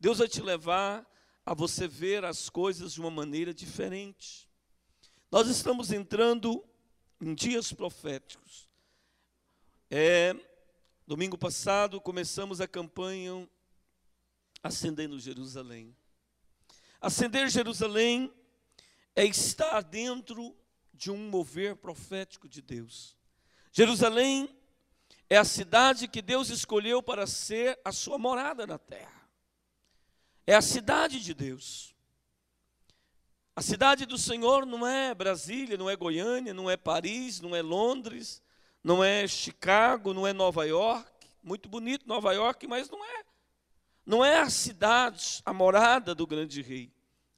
Deus vai te levar a você ver as coisas de uma maneira diferente. Nós estamos entrando em dias proféticos. Domingo passado começamos a campanha Acendendo Jerusalém. Acender Jerusalém é estar dentro de um mover profético de Deus. Jerusalém é a cidade que Deus escolheu para ser a sua morada na terra. É a cidade de Deus. A cidade do Senhor não é Brasília, não é Goiânia, não é Paris, não é Londres, não é Chicago, não é Nova York. Muito bonito Nova York, mas não é. Não é a cidade, a morada do grande rei.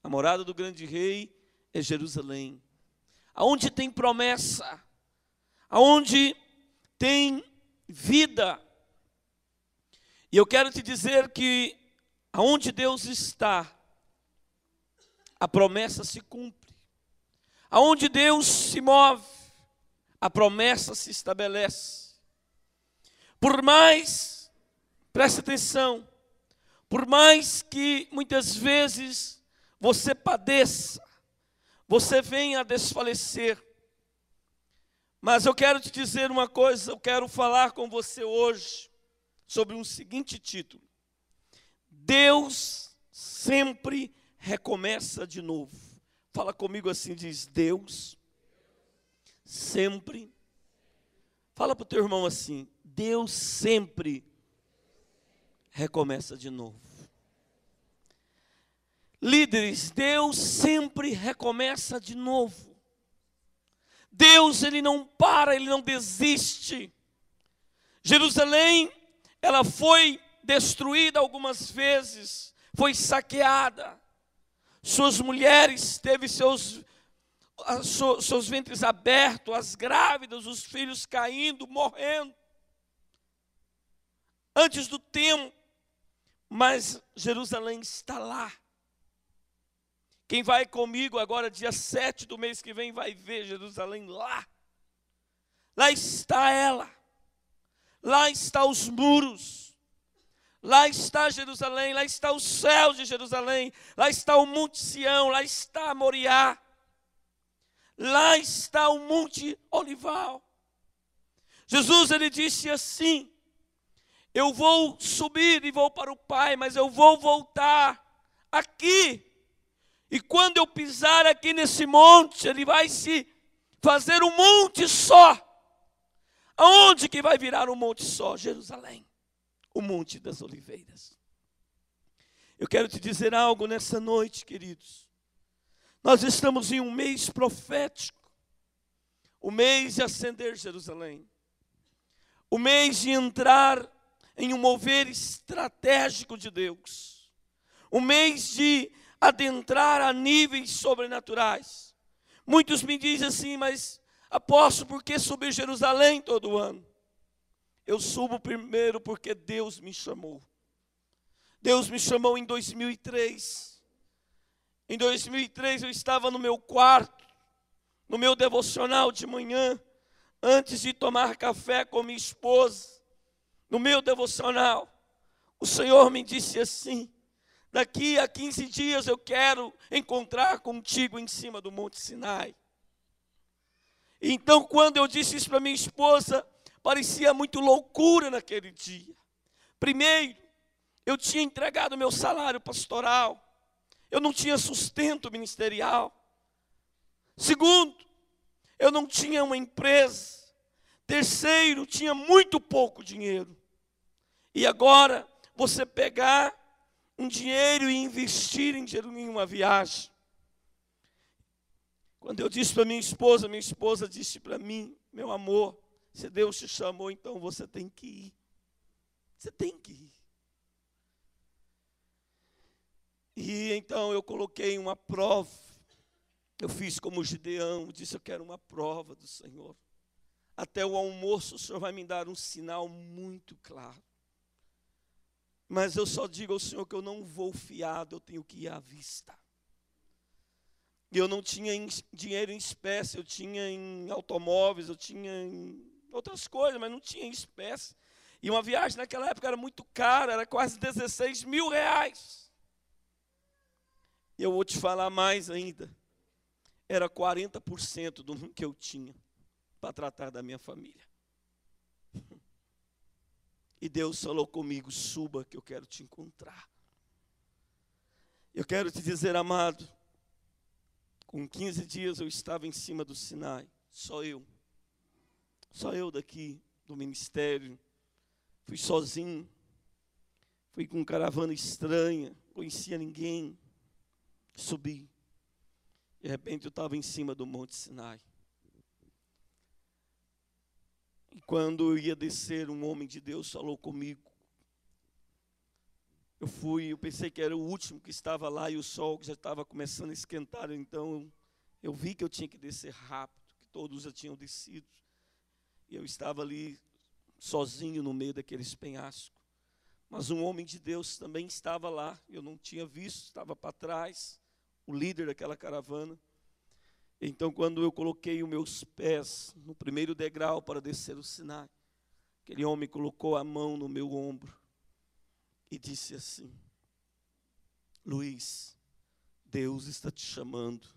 A morada do grande rei é Jerusalém. Aonde tem promessa, aonde tem vida. E eu quero te dizer que aonde Deus está, a promessa se cumpre. Aonde Deus se move, a promessa se estabelece. Por mais, preste atenção, por mais que muitas vezes você padeça, você venha a desfalecer, mas eu quero te dizer uma coisa, eu quero falar com você hoje sobre um seguinte título: Deus sempre recomeça de novo. Fala comigo assim, diz: Deus sempre. Fala para o teu irmão assim: Deus sempre recomeça de novo. Líderes, Deus sempre recomeça de novo. Deus, Ele não para, Ele não desiste. Jerusalém, ela foi destruída algumas vezes, foi saqueada. Suas mulheres teve seus ventres abertos, as grávidas, os filhos caindo, morrendo. Antes do tempo, mas Jerusalém está lá. Quem vai comigo agora, dia 7 do mês que vem, vai ver Jerusalém lá. Lá está ela. Lá estão os muros. Lá está Jerusalém, lá está o céu de Jerusalém. Lá está o Monte Sião, lá está Moriá. Lá está o Monte Olival. Jesus, ele disse assim: eu vou subir e vou para o Pai, mas eu vou voltar aqui. E quando eu pisar aqui nesse monte, ele vai se fazer um monte só. Aonde que vai virar um monte só? Jerusalém, o Monte das Oliveiras. Eu quero te dizer algo nessa noite, queridos. Nós estamos em um mês profético, o mês de acender Jerusalém, o mês de entrar em um mover estratégico de Deus, o mês de adentrar a níveis sobrenaturais. Muitos me dizem assim: mas apóstolo, por que subir Jerusalém todo ano? Eu subo primeiro porque Deus me chamou. Deus me chamou em 2003. Em 2003 eu estava no meu quarto, no meu devocional de manhã, antes de tomar café com minha esposa, no meu devocional, o Senhor me disse assim: daqui a 15 dias eu quero encontrar contigo em cima do Monte Sinai. Então, quando eu disse isso para minha esposa, parecia muito loucura naquele dia. Primeiro, eu tinha entregado meu salário pastoral. Eu não tinha sustento ministerial. Segundo, eu não tinha uma empresa. Terceiro, tinha muito pouco dinheiro. E agora, você pegar um dinheiro e investir em uma viagem. Quando eu disse para minha esposa disse para mim: meu amor, se Deus te chamou, então você tem que ir. Você tem que ir. E então eu coloquei uma prova. Eu fiz como Gideão, disse: eu quero uma prova do Senhor. Até o almoço o Senhor vai me dar um sinal muito claro. Mas eu só digo ao Senhor que eu não vou fiado, eu tenho que ir à vista. E eu não tinha dinheiro em espécie, eu tinha em automóveis, eu tinha em outras coisas, mas não tinha em espécie. E uma viagem naquela época era muito cara, era quase 16 mil reais. E eu vou te falar mais ainda. Era 40% do que eu tinha para tratar da minha família. E Deus falou comigo: suba que eu quero te encontrar. Eu quero te dizer, amado, com 15 dias eu estava em cima do Sinai, só eu daqui do ministério, fui sozinho, fui com caravana estranha, conhecia ninguém, subi, de repente eu estava em cima do Monte Sinai. E quando eu ia descer, um homem de Deus falou comigo. Eu pensei que era o último que estava lá e o sol já estava começando a esquentar, então eu vi que eu tinha que descer rápido, que todos já tinham descido. E eu estava ali sozinho no meio daqueles penhascos. Mas um homem de Deus também estava lá, eu não tinha visto, estava para trás, o líder daquela caravana. Então, quando eu coloquei os meus pés no primeiro degrau para descer o Sinai, aquele homem colocou a mão no meu ombro e disse assim: Luiz, Deus está te chamando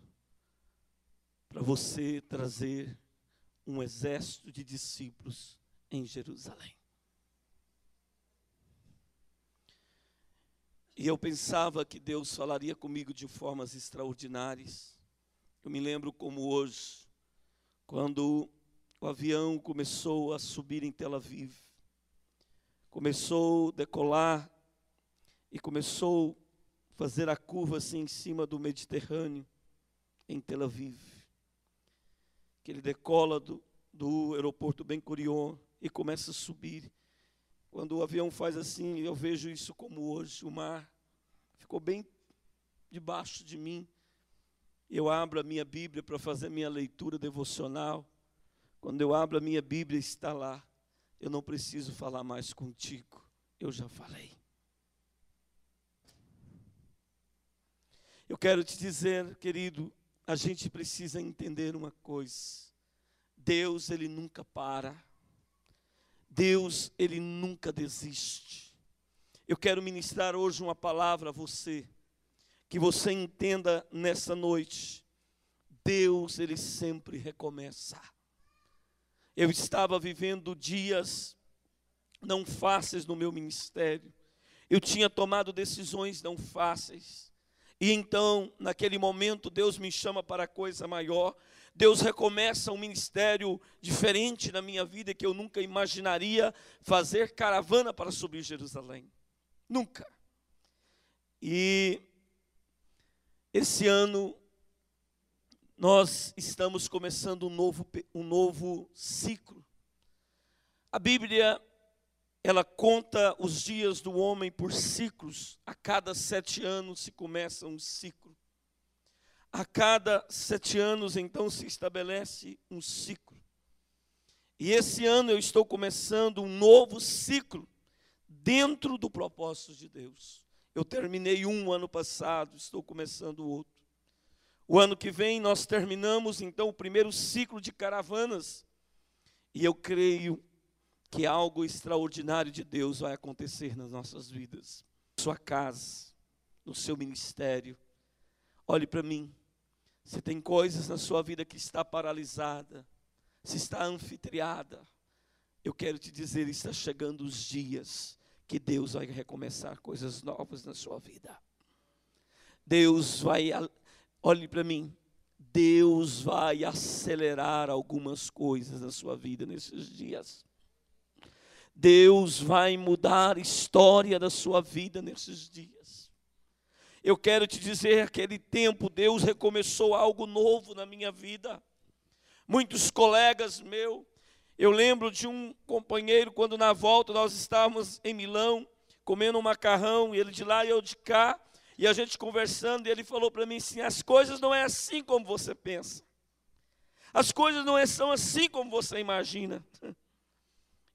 para você trazer um exército de discípulos em Jerusalém. E eu pensava que Deus falaria comigo de formas extraordinárias. Eu me lembro como hoje, quando o avião começou a subir em Tel Aviv, começou a decolar e começou a fazer a curva assim em cima do Mediterrâneo, em Tel Aviv. Que ele decola do aeroporto Ben Gurion e começa a subir. Quando o avião faz assim, eu vejo isso como hoje, o mar ficou bem debaixo de mim. Eu abro a minha Bíblia para fazer minha leitura devocional. Quando eu abro a minha Bíblia, está lá: eu não preciso falar mais contigo, eu já falei. Eu quero te dizer, querido, a gente precisa entender uma coisa: Deus, Ele nunca para. Deus, Ele nunca desiste. Eu quero ministrar hoje uma palavra a você, que você entenda nessa noite: Deus, Ele sempre recomeça. Eu estava vivendo dias não fáceis no meu ministério. Eu tinha tomado decisões não fáceis. E então, naquele momento, Deus me chama para coisa maior. Deus recomeça um ministério diferente na minha vida, que eu nunca imaginaria fazer caravana para subir Jerusalém. Nunca. E esse ano, nós estamos começando um novo ciclo. A Bíblia, ela conta os dias do homem por ciclos. A cada 7 anos se começa um ciclo. A cada 7 anos, então, se estabelece um ciclo. E esse ano eu estou começando um novo ciclo dentro do propósito de Deus. Eu terminei um ano passado, estou começando outro. O ano que vem nós terminamos, então, o primeiro ciclo de caravanas. E eu creio que algo extraordinário de Deus vai acontecer nas nossas vidas. Na sua casa, no seu ministério. Olhe para mim. Se tem coisas na sua vida que está paralisada, se está anfitriada, eu quero te dizer, está chegando os dias que Deus vai recomeçar coisas novas na sua vida. Deus vai, olhe para mim, Deus vai acelerar algumas coisas na sua vida nesses dias. Deus vai mudar a história da sua vida nesses dias. Eu quero te dizer, aquele tempo Deus recomeçou algo novo na minha vida. Muitos colegas meus, eu lembro de um companheiro, quando na volta nós estávamos em Milão, comendo um macarrão, e ele de lá e eu de cá, e a gente conversando, e ele falou para mim assim: as coisas não é assim como você pensa. As coisas não são assim como você imagina.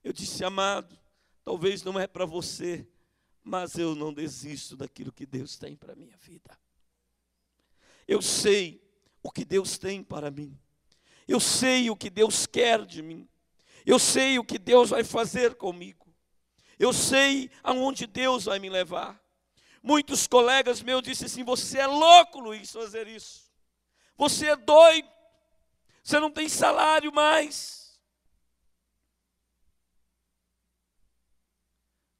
Eu disse: amado, talvez não é para você, mas eu não desisto daquilo que Deus tem para a minha vida. Eu sei o que Deus tem para mim. Eu sei o que Deus quer de mim. Eu sei o que Deus vai fazer comigo. Eu sei aonde Deus vai me levar. Muitos colegas meus disseram assim: você é louco, Luiz, fazer isso. Você é doido. Você não tem salário mais.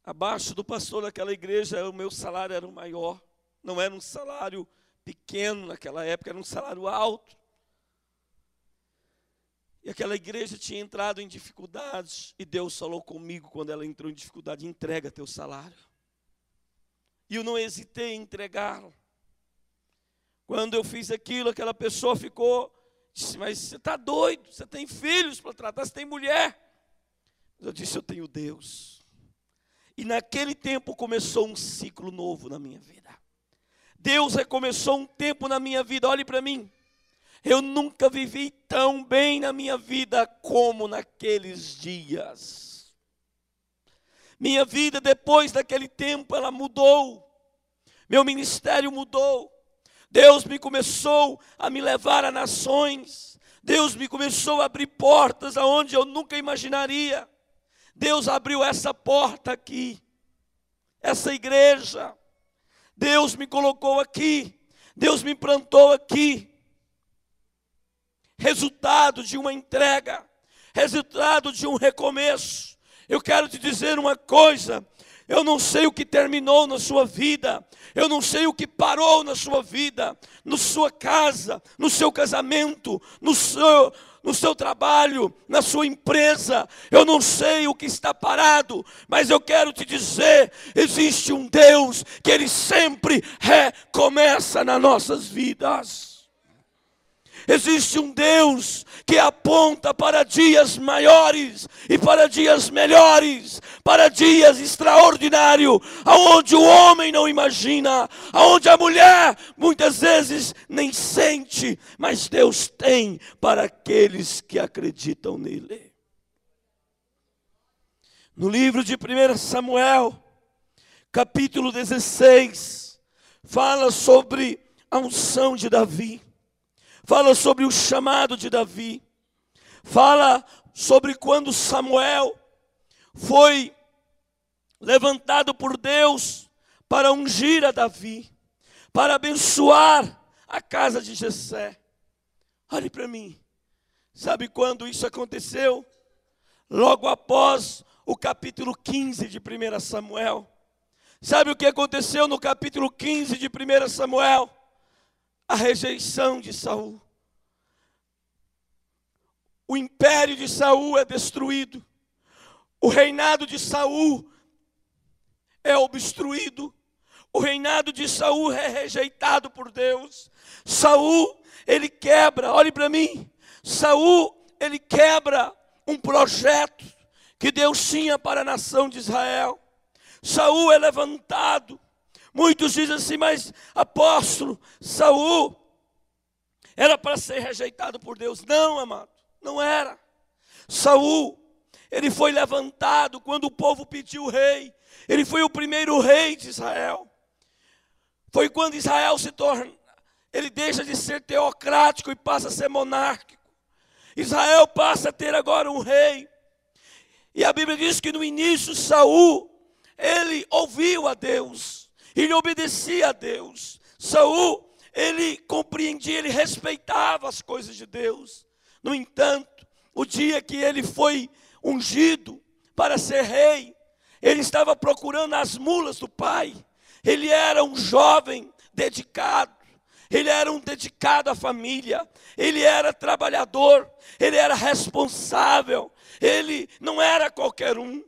Abaixo do pastor daquela igreja, o meu salário era o maior. Não era um salário pequeno naquela época, era um salário alto. E aquela igreja tinha entrado em dificuldades. E Deus falou comigo quando ela entrou em dificuldade: entrega teu salário. E eu não hesitei em entregá-lo. Quando eu fiz aquilo, aquela pessoa disse: mas você está doido, você tem filhos para tratar, você tem mulher. Eu disse: eu tenho Deus. E naquele tempo começou um ciclo novo na minha vida. Deus recomeçou um tempo na minha vida. Olhe para mim. Eu nunca vivi tão bem na minha vida como naqueles dias. Minha vida depois daquele tempo, ela mudou. Meu ministério mudou. Deus me começou a me levar a nações. Deus me começou a abrir portas aonde eu nunca imaginaria. Deus abriu essa porta aqui, essa igreja. Deus me colocou aqui. Deus me plantou aqui. Resultado de uma entrega, resultado de um recomeço. Eu quero te dizer uma coisa: eu não sei o que terminou na sua vida, eu não sei o que parou na sua vida, na sua casa, no seu casamento, no seu trabalho, na sua empresa. Eu não sei o que está parado, mas eu quero te dizer: existe um Deus que Ele sempre recomeça nas nossas vidas. Existe um Deus que aponta para dias maiores e para dias melhores, para dias extraordinários, aonde o homem não imagina, aonde a mulher muitas vezes nem sente, mas Deus tem para aqueles que acreditam nele. No livro de 1 Samuel, capítulo 16, fala sobre a unção de Davi. Fala sobre o chamado de Davi. Fala sobre quando Samuel foi levantado por Deus para ungir a Davi, para abençoar a casa de Jessé. Olhe para mim. Sabe quando isso aconteceu? Logo após o capítulo 15 de 1 Samuel. Sabe o que aconteceu no capítulo 15 de 1 Samuel? A rejeição de Saul. O império de Saul é destruído. O reinado de Saul é obstruído. O reinado de Saul é rejeitado por Deus. Saul, ele quebra, olhe para mim. Saul, ele quebra um projeto que Deus tinha para a nação de Israel. Saul é levantado. Muitos dizem assim: mas apóstolo, Saul era para ser rejeitado por Deus. Não, amado, não era. Saul, ele foi levantado quando o povo pediu o rei. Ele foi o primeiro rei de Israel. Foi quando Israel ele deixa de ser teocrático e passa a ser monárquico. Israel passa a ter agora um rei. E a Bíblia diz que no início Saul, ele ouviu a Deus. Ele obedecia a Deus. Saul, ele compreendia, ele respeitava as coisas de Deus. No entanto, o dia que ele foi ungido para ser rei, ele estava procurando as mulas do pai. Ele era um jovem dedicado. Ele era um dedicado à família. Ele era trabalhador. Ele era responsável. Ele não era qualquer um.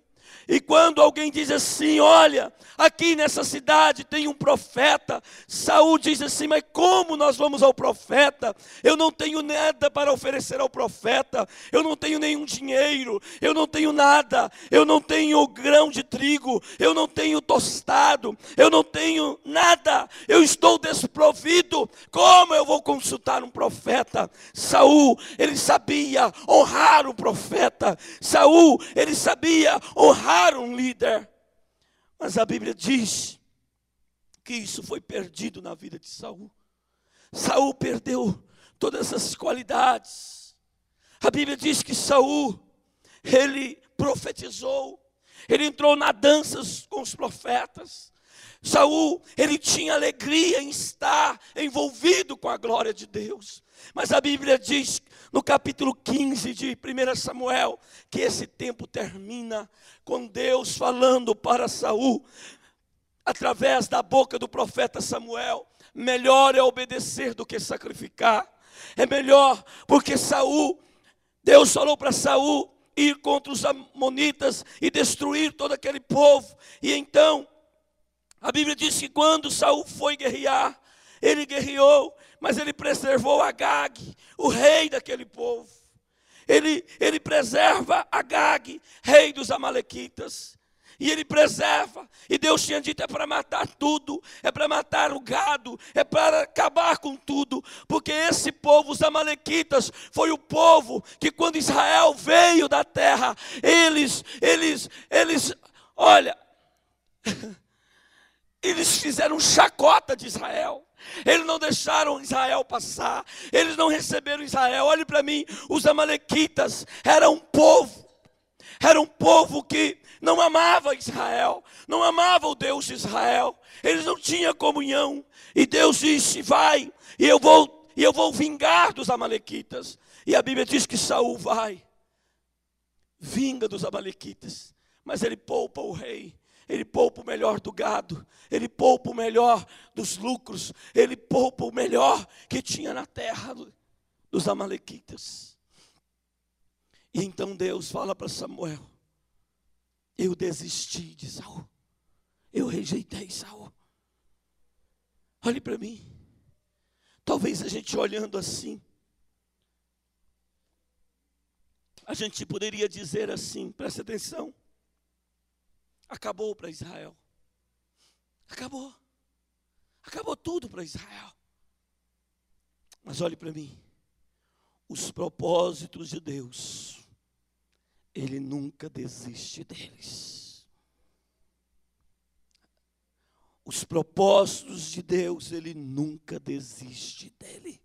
E quando alguém diz assim: olha, aqui nessa cidade tem um profeta, Saul diz assim: mas como nós vamos ao profeta? Eu não tenho nada para oferecer ao profeta, eu não tenho nenhum dinheiro, eu não tenho nada, eu não tenho grão de trigo, eu não tenho tostado, eu não tenho nada, eu estou desprovido, como eu vou consultar um profeta? Saul, ele sabia honrar o profeta. Saul, ele sabia honrar um líder. Mas a Bíblia diz que isso foi perdido na vida de Saul. Saul perdeu todas essas qualidades. A Bíblia diz que Saul, ele profetizou, ele entrou na dança com os profetas. Saul, ele tinha alegria em estar envolvido com a glória de Deus. Mas a Bíblia diz, no capítulo 15 de 1 Samuel, que esse tempo termina com Deus falando para Saul, através da boca do profeta Samuel: melhor é obedecer do que sacrificar. É melhor, porque Deus falou para Saul ir contra os amonitas e destruir todo aquele povo. E então, a Bíblia diz que quando Saul foi guerrear, ele guerreou, mas ele preservou Agag, o rei daquele povo. Ele preserva Agag, rei dos amalequitas. E ele preserva, e Deus tinha dito: é para matar tudo, é para matar o gado, é para acabar com tudo, porque esse povo, os amalequitas, foi o povo que quando Israel veio da terra, olha, eles fizeram chacota de Israel. Eles não deixaram Israel passar, eles não receberam Israel. Olhe para mim, os amalequitas eram um povo que não amava Israel, não amava o Deus de Israel. Eles não tinham comunhão. E Deus disse: vai, e eu vou vingar dos amalequitas. E a Bíblia diz que Saul vai, vinga dos amalequitas, mas ele poupa o rei. Ele poupa o melhor do gado, ele poupa o melhor dos lucros, ele poupa o melhor que tinha na terra dos amalequitas. E então Deus fala para Samuel: eu desisti de Saul, eu rejeitei Saul. Olhe para mim, talvez a gente olhando assim, a gente poderia dizer assim, presta atenção: acabou para Israel, acabou tudo para Israel. Mas olhe para mim, os propósitos de Deus, Ele nunca desiste deles. Os propósitos de Deus, Ele nunca desiste dele.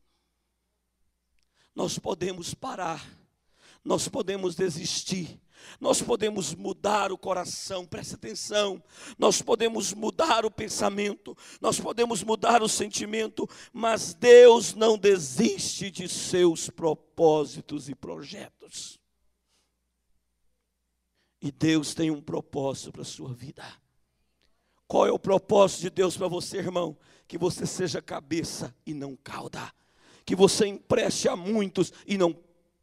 Nós podemos parar, nós podemos desistir, nós podemos mudar o coração, presta atenção, nós podemos mudar o pensamento, nós podemos mudar o sentimento, mas Deus não desiste de seus propósitos e projetos. E Deus tem um propósito para a sua vida. Qual é o propósito de Deus para você, irmão? Que você seja cabeça e não cauda, que você empreste a muitos e não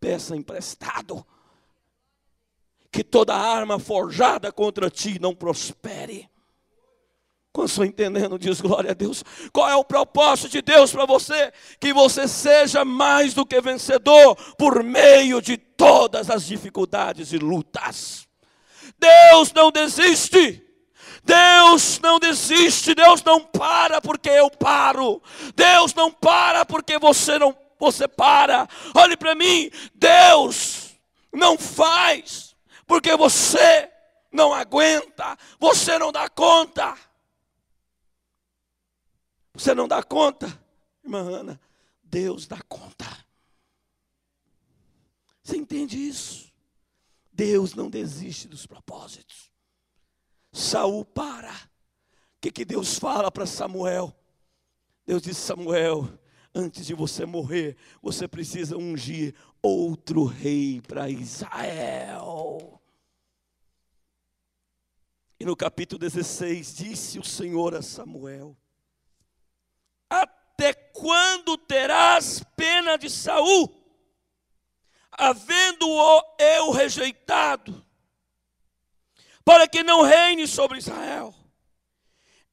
peça emprestado, que toda arma forjada contra ti não prospere. Quando estou entendendo, diz glória a Deus. Qual é o propósito de Deus para você? Que você seja mais do que vencedor por meio de todas as dificuldades e lutas. Deus não desiste. Deus não desiste. Deus não para porque eu paro. Deus não para porque você para. Olhe para mim, Deus não faz porque você não aguenta, você não dá conta. Você não dá conta, irmã Ana, Deus dá conta. Você entende isso? Deus não desiste dos propósitos. Saul para. O que Deus fala para Samuel? Deus disse: Samuel, antes de você morrer, você precisa ungir outro rei para Israel. E no capítulo 16, disse o Senhor a Samuel: até quando terás pena de Saul, havendo-o eu rejeitado, para que não reine sobre Israel?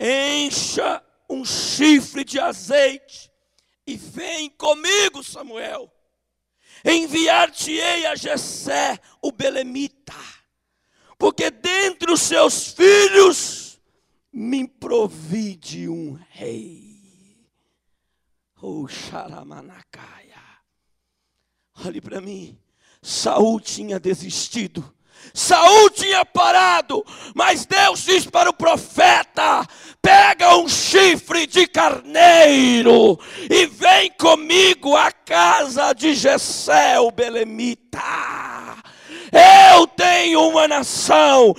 Encha um chifre de azeite e vem comigo, Samuel. Enviar-te-ei a Jessé, o belemita, porque dentre os seus filhos me improvide um rei. Oh, xaramanacaya. Olhe para mim, Saul tinha desistido, Saul tinha parado, mas Deus diz para o profeta: pega um chifre de carneiro e vem comigo à casa de Jessé, o belemita. eu tenho uma nação,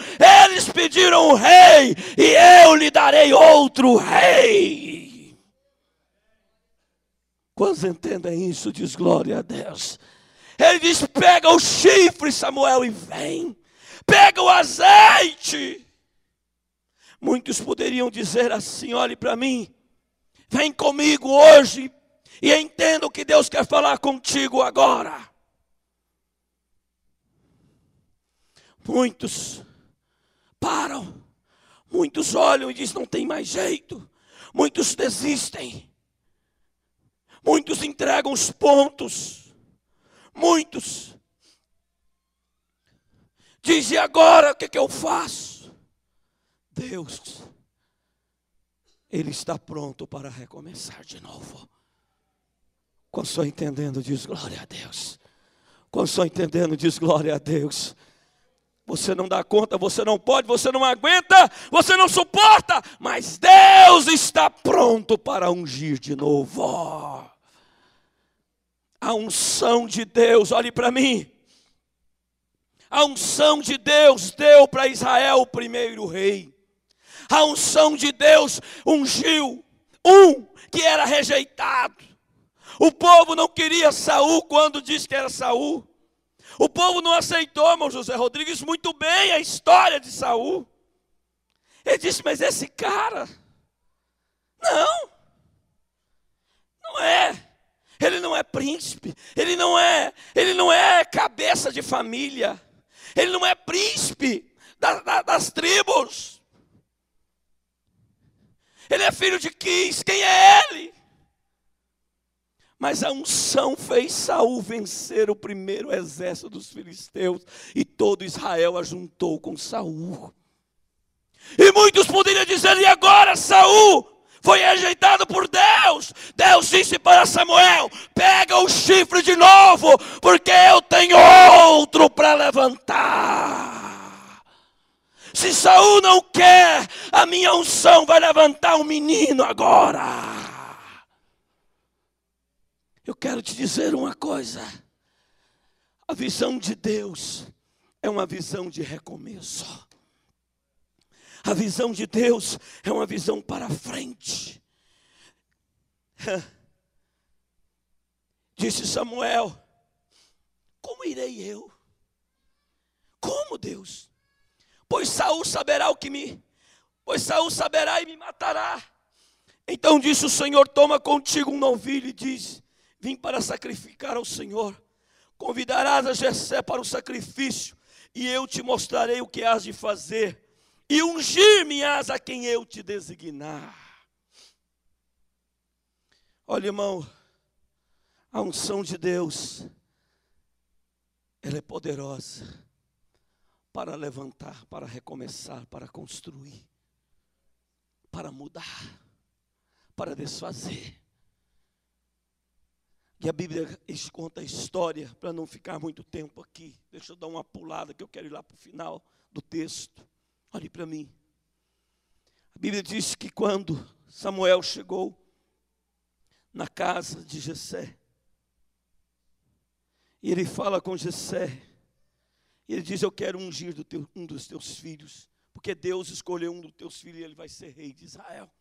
eles pediram um rei, e eu lhe darei outro rei. Quantos entendem isso? Diz glória a Deus. Ele diz, pega o chifre, Samuel, e vem. Pega o azeite. Muitos poderiam dizer assim, olhe para mim, vem comigo hoje, e entenda o que Deus quer falar contigo agora. Muitos param, muitos olham e dizem, não tem mais jeito. Muitos desistem, muitos entregam os pontos, muitos dizem, agora o que eu faço? Deus, Ele está pronto para recomeçar de novo. Quando estou entendendo, diz glória a Deus. Quando estou entendendo, diz glória a Deus. Você não dá conta, você não pode, você não aguenta, você não suporta, mas Deus está pronto para ungir de novo. A unção de Deus, olhe para mim. A unção de Deus deu para Israel o primeiro rei. A unção de Deus ungiu um que era rejeitado. O povo não queria Saul quando disse que era Saul. O povo não aceitou, irmão José Rodrigues, muito bem a história de Saul. Ele disse, mas esse cara, não é. Ele não é príncipe, ele não é cabeça de família. Ele não é príncipe das tribos. Ele é filho de Quis, quem é ele? Mas a unção fez Saul vencer o primeiro exército dos filisteus, e todo Israel ajuntou com Saul. E muitos poderiam dizer, e agora Saul foi rejeitado por Deus. Deus disse para Samuel, pega o chifre de novo, porque eu tenho outro para levantar. Se Saul não quer, a minha unção vai levantar um menino agora. Eu quero te dizer uma coisa. A visão de Deus é uma visão de recomeço. A visão de Deus é uma visão para frente. Disse Samuel, como irei eu? Como, Deus? Pois Saul saberá e me matará. Então disse o Senhor, toma contigo um novilho e diz, vim para sacrificar ao Senhor. Convidarás a Jessé para o sacrifício, e eu te mostrarei o que hás de fazer, e ungir-me-ás a quem eu te designar. Olha, irmão, a unção de Deus, ela é poderosa para levantar, para recomeçar, para construir, para mudar, para desfazer. E a Bíblia conta a história, para não ficar muito tempo aqui. Deixa eu dar uma pulada, que eu quero ir lá para o final do texto. Olhe para mim. A Bíblia diz que quando Samuel chegou na casa de Jessé, e ele fala com Jessé, e ele diz, eu quero ungir um dos teus filhos, porque Deus escolheu um dos teus filhos e ele vai ser rei de Israel.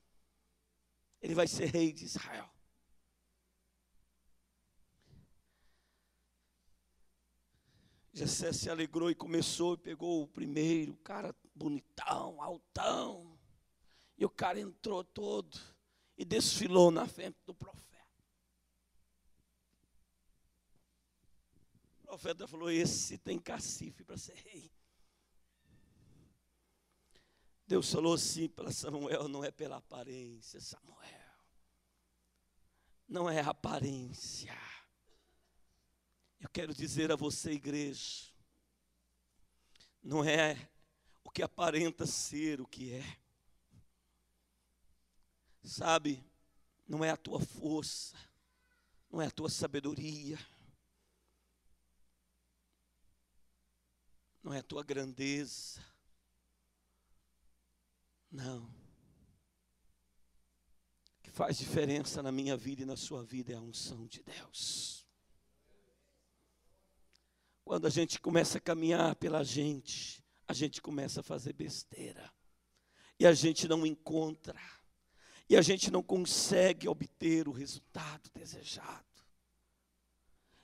Ele vai ser rei de Israel. Jessé se alegrou e começou e pegou o primeiro, cara bonitão, altão. E o cara entrou todo e desfilou na frente do profeta. O profeta falou, esse tem cacife para ser rei. Deus falou assim para Samuel, não é pela aparência, Samuel. Não é aparência. Eu quero dizer a você, igreja, não é o que aparenta ser o que é. Sabe, não é a tua força, não é a tua sabedoria, não é a tua grandeza, não. O que faz diferença na minha vida e na sua vida é a unção de Deus. Quando a gente começa a caminhar pela gente, a gente começa a fazer besteira. E a gente não encontra. E a gente não consegue obter o resultado desejado.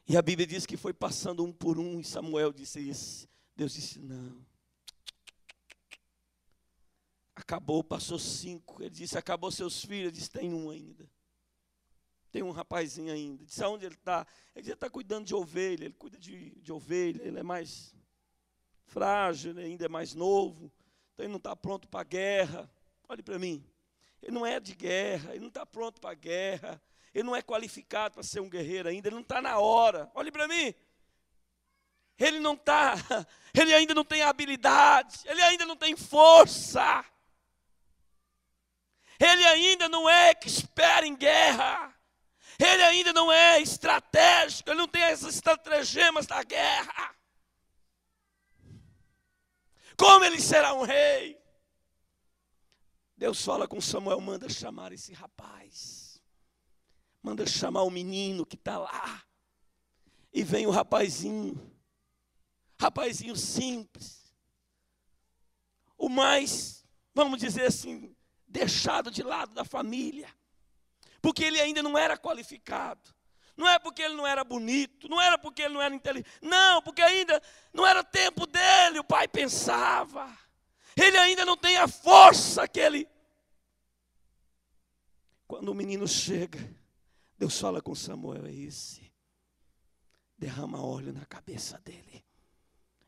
E a Bíblia diz que foi passando um por um, e Samuel disse isso. Deus disse, não. Acabou, passou 5. Ele disse, acabou seus filhos. Ele disse, tem um ainda. Tem um rapazinho ainda. Ele disse, aonde ele está? Ele disse, ele está cuidando de ovelha. Ele cuida de ovelha. Ele é mais frágil, ele ainda é mais novo. Então ele não está pronto para a guerra. Olhe para mim. Ele não é de guerra. Ele não está pronto para a guerra. Ele não é qualificado para ser um guerreiro ainda. Ele não está na hora. Olhe para mim. Ele não está. Ele ainda não tem habilidade. Ele ainda não tem força. Ele ainda não é expert em guerra. Ele ainda não é estratégico. Ele não tem as estratagemas da guerra. Como ele será um rei? Deus fala com Samuel, manda chamar esse rapaz. Manda chamar o menino que está lá. E vem o rapazinho. Rapazinho simples. O mais, vamos dizer assim, deixado de lado da família. Porque ele ainda não era qualificado. Não é porque ele não era bonito, não era porque ele não era inteligente. Não, porque ainda não era tempo dele, o pai pensava. Ele ainda não tem a força que ele... Quando o menino chega, Deus fala com Samuel, é esse. Derrama óleo na cabeça dele.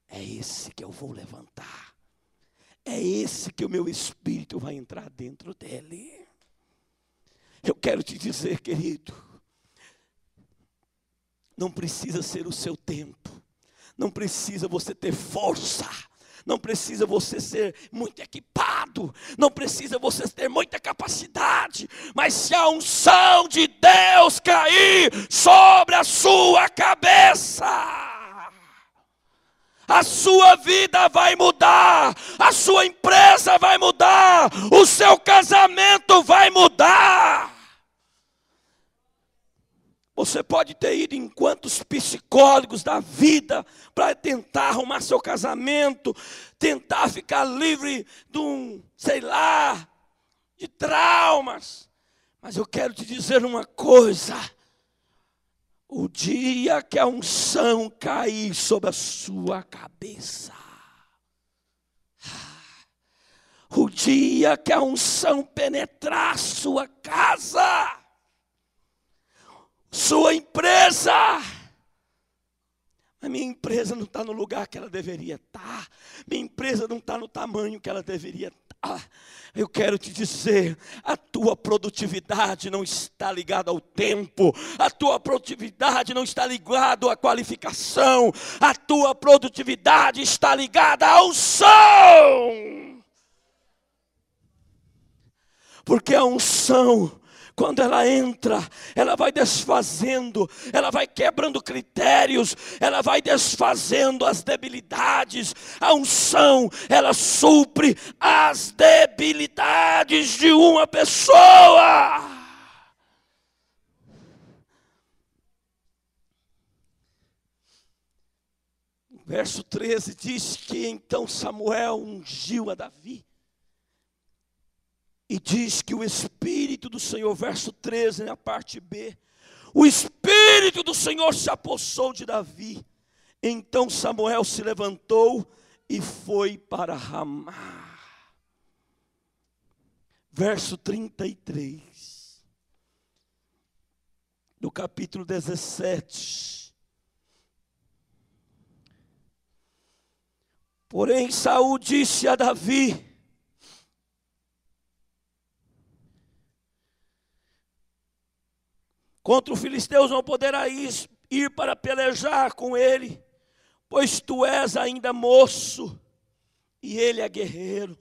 É esse que eu vou levantar. É esse que o meu espírito vai entrar dentro dele. Eu quero te dizer, querido, não precisa ser o seu tempo. Não precisa você ter força. Não precisa você ser muito equipado. Não precisa você ter muita capacidade. Mas se a unção de Deus cair sobre a sua cabeça, a sua vida vai mudar. A sua empresa vai mudar. O seu casamento vai mudar. Você pode ter ido em quantos psicólogos da vida para tentar arrumar seu casamento, tentar ficar livre de de traumas. Mas eu quero te dizer uma coisa. O dia que a unção cair sobre a sua cabeça, o dia que a unção penetrar a sua casa, sua empresa, a minha empresa não está no lugar que ela deveria estar, minha empresa não está no tamanho que ela deveria estar. Eu quero te dizer, a tua produtividade não está ligada ao tempo, a tua produtividade não está ligada à qualificação, a tua produtividade está ligada à unção. Porque a unção, quando ela entra, ela vai desfazendo, ela vai quebrando critérios, ela vai desfazendo as debilidades. A unção, ela supre as debilidades de uma pessoa. Verso 13 diz que então Samuel ungiu a Davi. E diz que o Espírito do Senhor, verso 13, na parte B, o Espírito do Senhor se apossou de Davi. Então Samuel se levantou e foi para Ramá. Verso 33, do capítulo 17. Porém Saul disse a Davi: contra os filisteus não poderás ir para pelejar com ele, pois tu és ainda moço e ele é guerreiro.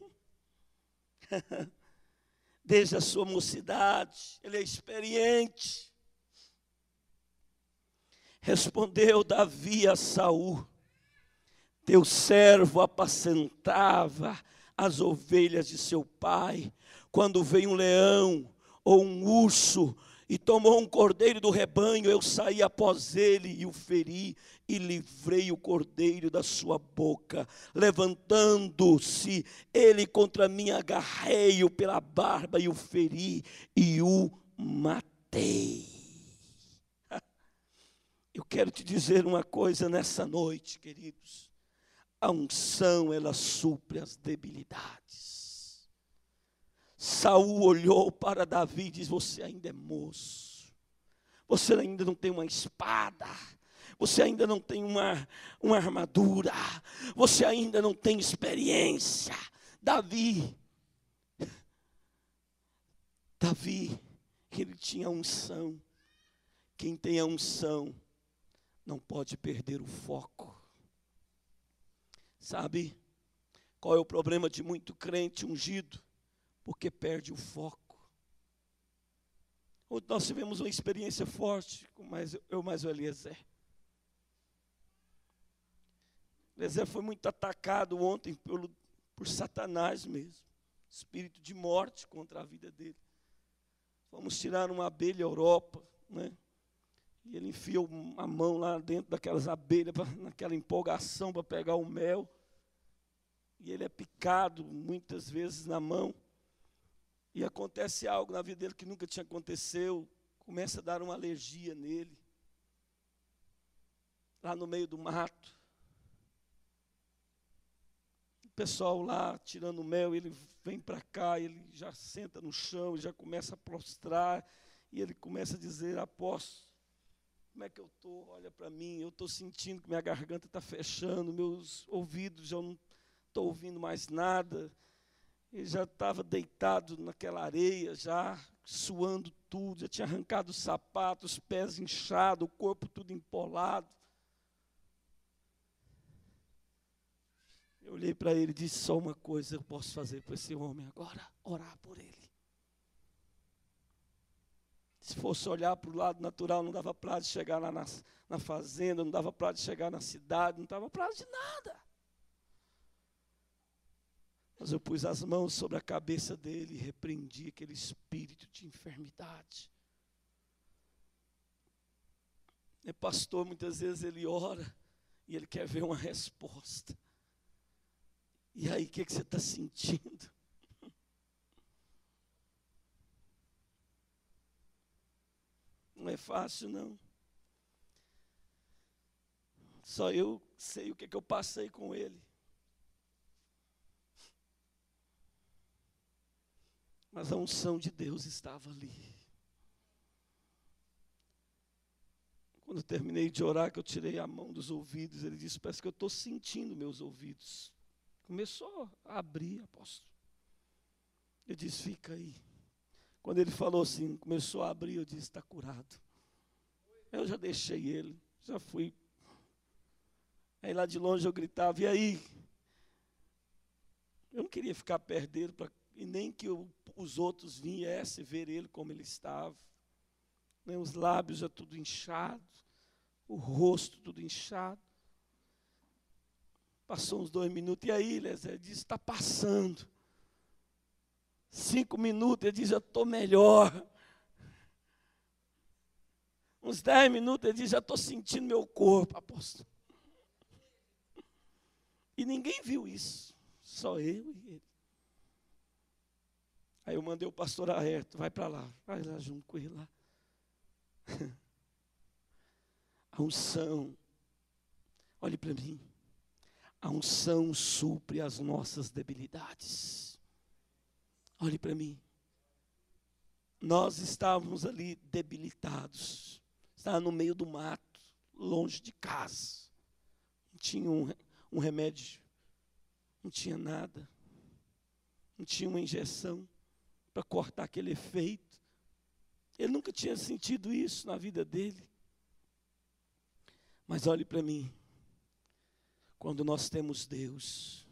Desde a sua mocidade, ele é experiente. Respondeu Davi a Saul: teu servo apacentava as ovelhas de seu pai, quando veio um leão ou um urso E tomou um cordeiro do rebanho, eu saí após ele e o feri, e livrei o cordeiro da sua boca. Levantando-se ele contra mim, agarrei-o pela barba e o feri, e o matei. Eu quero te dizer uma coisa nessa noite, queridos. A unção, ela supre as debilidades. Saul olhou para Davi e disse: você ainda é moço, você ainda não tem uma espada, você ainda não tem uma armadura, você ainda não tem experiência. Davi, ele tinha unção. Quem tem a unção não pode perder o foco. Sabe qual é o problema de muito crente ungido? Porque perde o foco. Ontem nós tivemos uma experiência forte com eu mais o Eliezer. Eliezer foi muito atacado ontem por Satanás mesmo. Espírito de morte contra a vida dele. Vamos tirar uma abelha Europa, né? E ele enfiou a mão lá dentro daquelas abelhas, naquela empolgação para pegar o mel. E ele é picado muitas vezes na mão. E acontece algo na vida dele que nunca tinha acontecido. Começa a dar uma alergia nele. Lá no meio do mato. O pessoal lá tirando mel, ele vem para cá, ele já senta no chão, ele já começa a prostrar. E ele começa a dizer: apóstolo, como é que eu estou? Olha para mim, eu estou sentindo que minha garganta está fechando, meus ouvidos já não estou ouvindo mais nada. Ele já estava deitado naquela areia, já suando tudo, já tinha arrancado os sapatos, os pés inchados, o corpo tudo empolado. Eu olhei para ele e disse: só uma coisa eu posso fazer para esse homem agora, orar por ele. Se fosse olhar para o lado natural, não dava prazo de chegar lá na fazenda, não dava prazo de chegar na cidade, não dava prazo de nada. Mas eu pus as mãos sobre a cabeça dele e repreendi aquele espírito de enfermidade. E pastor, muitas vezes ele ora e ele quer ver uma resposta. E aí, o que você está sentindo? Não é fácil, não. Só eu sei o que eu passei com ele. Mas a unção de Deus estava ali. Quando eu terminei de orar, que eu tirei a mão dos ouvidos, ele disse: parece que eu estou sentindo meus ouvidos. Começou a abrir, apóstolo. Eu disse: fica aí. Quando ele falou assim, começou a abrir, eu disse: está curado. Eu já deixei ele, já fui. Aí lá de longe eu gritava: e aí? Eu não queria ficar perto dele, e nem que os outros viessem ver ele como ele estava. Né, os lábios já tudo inchado, o rosto tudo inchado. Passou uns 2 minutos, e aí, Eliezer? Ele disse: está passando. 5 minutos, ele diz: já estou melhor. Uns 10 minutos, ele diz: já estou sentindo meu corpo, apóstolo. E ninguém viu isso, só eu e ele. Aí eu mandei o pastor Aerto: vai para lá, vai lá junto com ele lá. A unção, olhe para mim, a unção supre as nossas debilidades. Olhe para mim. Nós estávamos ali debilitados. Estava no meio do mato, longe de casa. Não tinha um remédio, não tinha nada. Não tinha uma injeção para cortar aquele efeito. Ele nunca tinha sentido isso na vida dele. Mas olhe para mim. Quando nós temos Deus,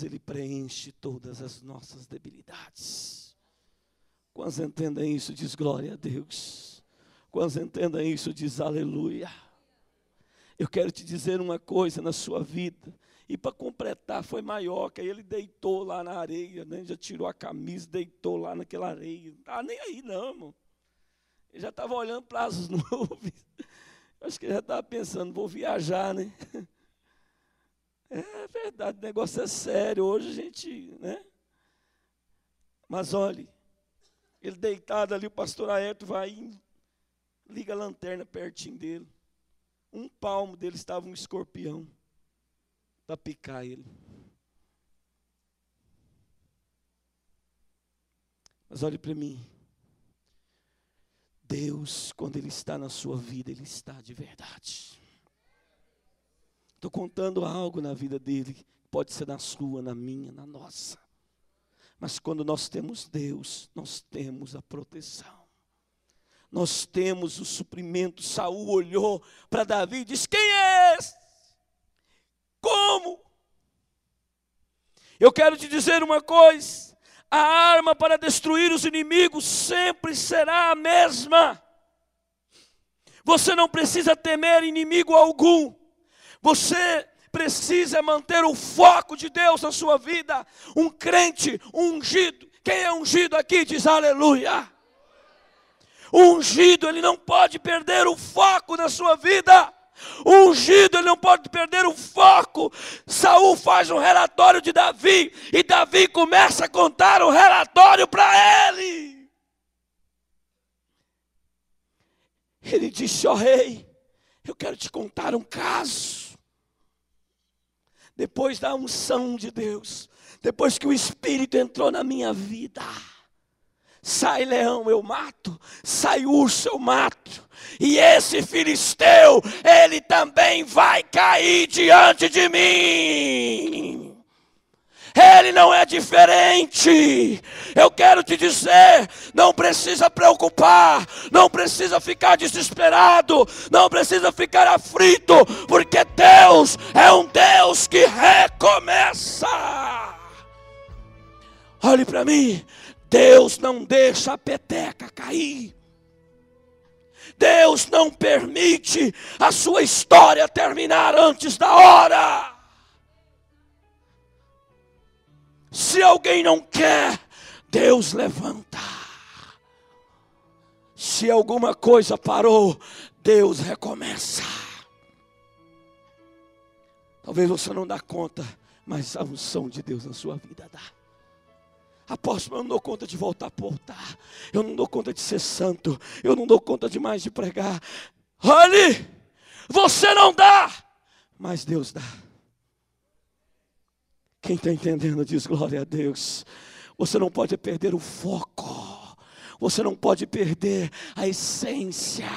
ele preenche todas as nossas debilidades. Quantos entendem isso, diz glória a Deus. Quantos entendem isso, diz aleluia. Eu quero te dizer uma coisa na sua vida. E para completar, foi maior, que aí ele deitou lá na areia, né? Já tirou a camisa, deitou lá naquela areia. Não tá nem aí não, irmão. Ele já estava olhando para as nuvens. Acho que ele já estava pensando, vou viajar, né? É verdade, o negócio é sério. Hoje a gente, né? Mas olhe, ele deitado ali, o pastor Aeto vai e liga a lanterna pertinho dele. Um palmo dele estava um escorpião para picar ele. Mas olhe para mim. Deus, quando Ele está na sua vida, Ele está de verdade. Estou contando algo na vida dele, pode ser na sua, na minha, na nossa. Mas quando nós temos Deus, nós temos a proteção. Nós temos o suprimento. Saul olhou para Davi e disse: quem é esse? Como? Eu quero te dizer uma coisa. A arma para destruir os inimigos sempre será a mesma. Você não precisa temer inimigo algum. Você precisa manter o foco de Deus na sua vida. Um crente ungido. Quem é ungido aqui diz aleluia. O ungido, ele não pode perder o foco na sua vida. O ungido, ele não pode perder o foco. Saul faz um relatório de Davi, e Davi começa a contar o relatório para ele. Ele disse: ó rei, eu quero te contar um caso. Depois da unção de Deus, depois que o Espírito entrou na minha vida, sai leão eu mato, sai urso eu mato, e esse filisteu, ele também vai cair diante de mim. Ele não é diferente. Eu quero te dizer, não precisa preocupar, não precisa ficar desesperado, não precisa ficar aflito, porque Deus é um Deus que recomeça. Olhe para mim, Deus não deixa a peteca cair. Deus não permite a sua história terminar antes da hora. Se alguém não quer, Deus levanta. Se alguma coisa parou, Deus recomeça. Talvez você não dê conta, mas a unção de Deus na sua vida dá. Apóstolo, eu não dou conta de voltar para o altar. Eu não dou conta de ser santo. Eu não dou conta de mais de pregar. Olhe, você não dá, mas Deus dá. Quem está entendendo diz glória a Deus. Você não pode perder o foco. Você não pode perder a essência.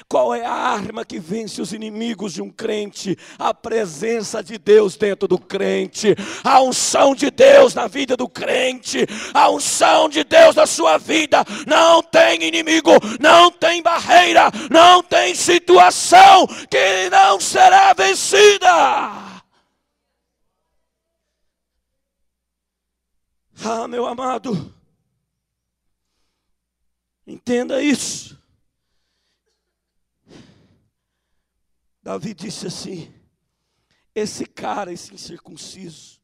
Qual é a arma que vence os inimigos de um crente? A presença de Deus dentro do crente. A unção de Deus na vida do crente. A unção de Deus na sua vida. Não tem inimigo, não tem barreira, não tem situação que não será vencida. Ah, meu amado, entenda isso. Davi disse assim: esse cara, esse incircunciso,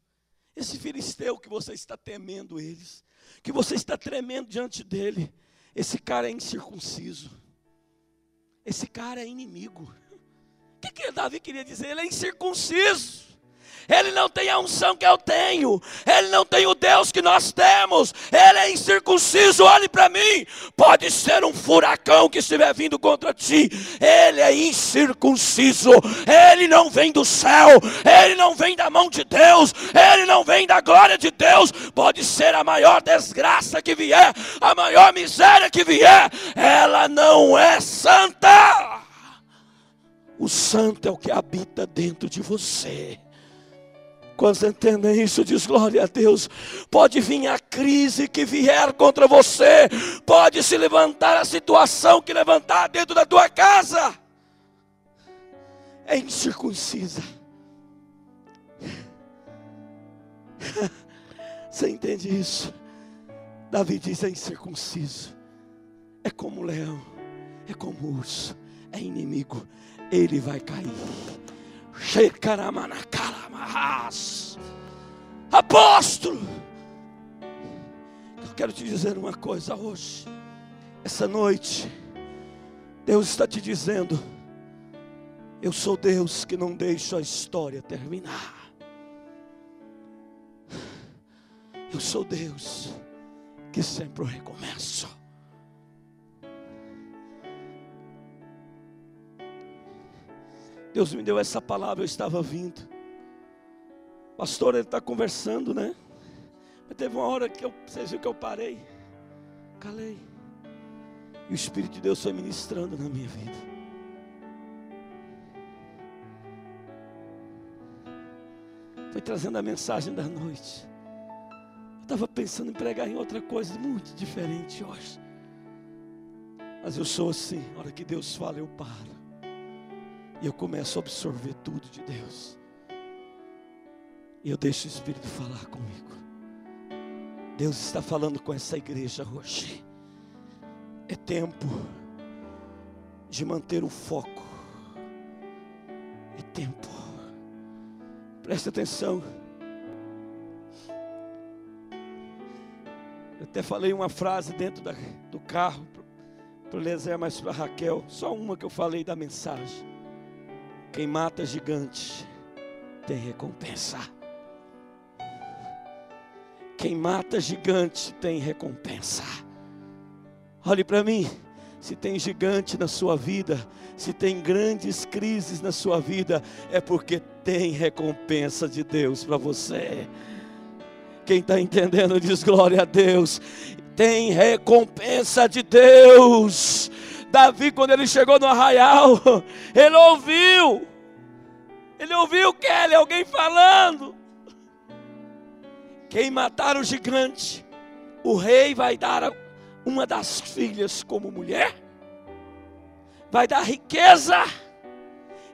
esse filisteu que você está temendo eles, que você está tremendo diante dele, esse cara é incircunciso, esse cara é inimigo. O que Davi queria dizer? Ele é incircunciso. Ele não tem a unção que eu tenho. Ele não tem o Deus que nós temos. Ele é incircunciso. Olhe para mim. Pode ser um furacão que estiver vindo contra ti. Ele é incircunciso. Ele não vem do céu. Ele não vem da mão de Deus. Ele não vem da glória de Deus. Pode ser a maior desgraça que vier, a maior miséria que vier. Ela não é santa. O santo é o que habita dentro de você. Quando entendem isso, diz glória a Deus. Pode vir a crise que vier contra você, pode se levantar a situação que levantar dentro da tua casa, é incircuncisa. Você entende isso? Davi diz: é incircunciso, é como leão, é como urso, é inimigo, ele vai cair. Apóstolo, eu quero te dizer uma coisa hoje. Essa noite Deus está te dizendo: eu sou Deus que não deixo a história terminar. Eu sou Deus que sempre recomeço. Deus me deu essa palavra, eu estava vindo. Pastor, ele está conversando, né? Mas teve uma hora que vocês viram que eu parei, calei. E o Espírito de Deus foi ministrando na minha vida. Foi trazendo a mensagem da noite. Eu estava pensando em pregar em outra coisa muito diferente hoje. Mas eu sou assim, na hora que Deus fala eu paro. E eu começo a absorver tudo de Deus. E eu deixo o Espírito falar comigo. Deus está falando com essa igreja hoje. É tempo de manter o foco. É tempo. Preste atenção. Eu até falei uma frase dentro do carro para o Lezer, mas para a Raquel. Só uma que eu falei da mensagem. Quem mata gigante tem recompensa. Quem mata gigante tem recompensa. Olhe para mim. Se tem gigante na sua vida, se tem grandes crises na sua vida, é porque tem recompensa de Deus para você. Quem está entendendo diz glória a Deus. Tem recompensa de Deus. Davi, quando ele chegou no arraial, ele ouviu Kelly, alguém falando. Quem matar o gigante, o rei vai dar uma das filhas como mulher, vai dar riqueza,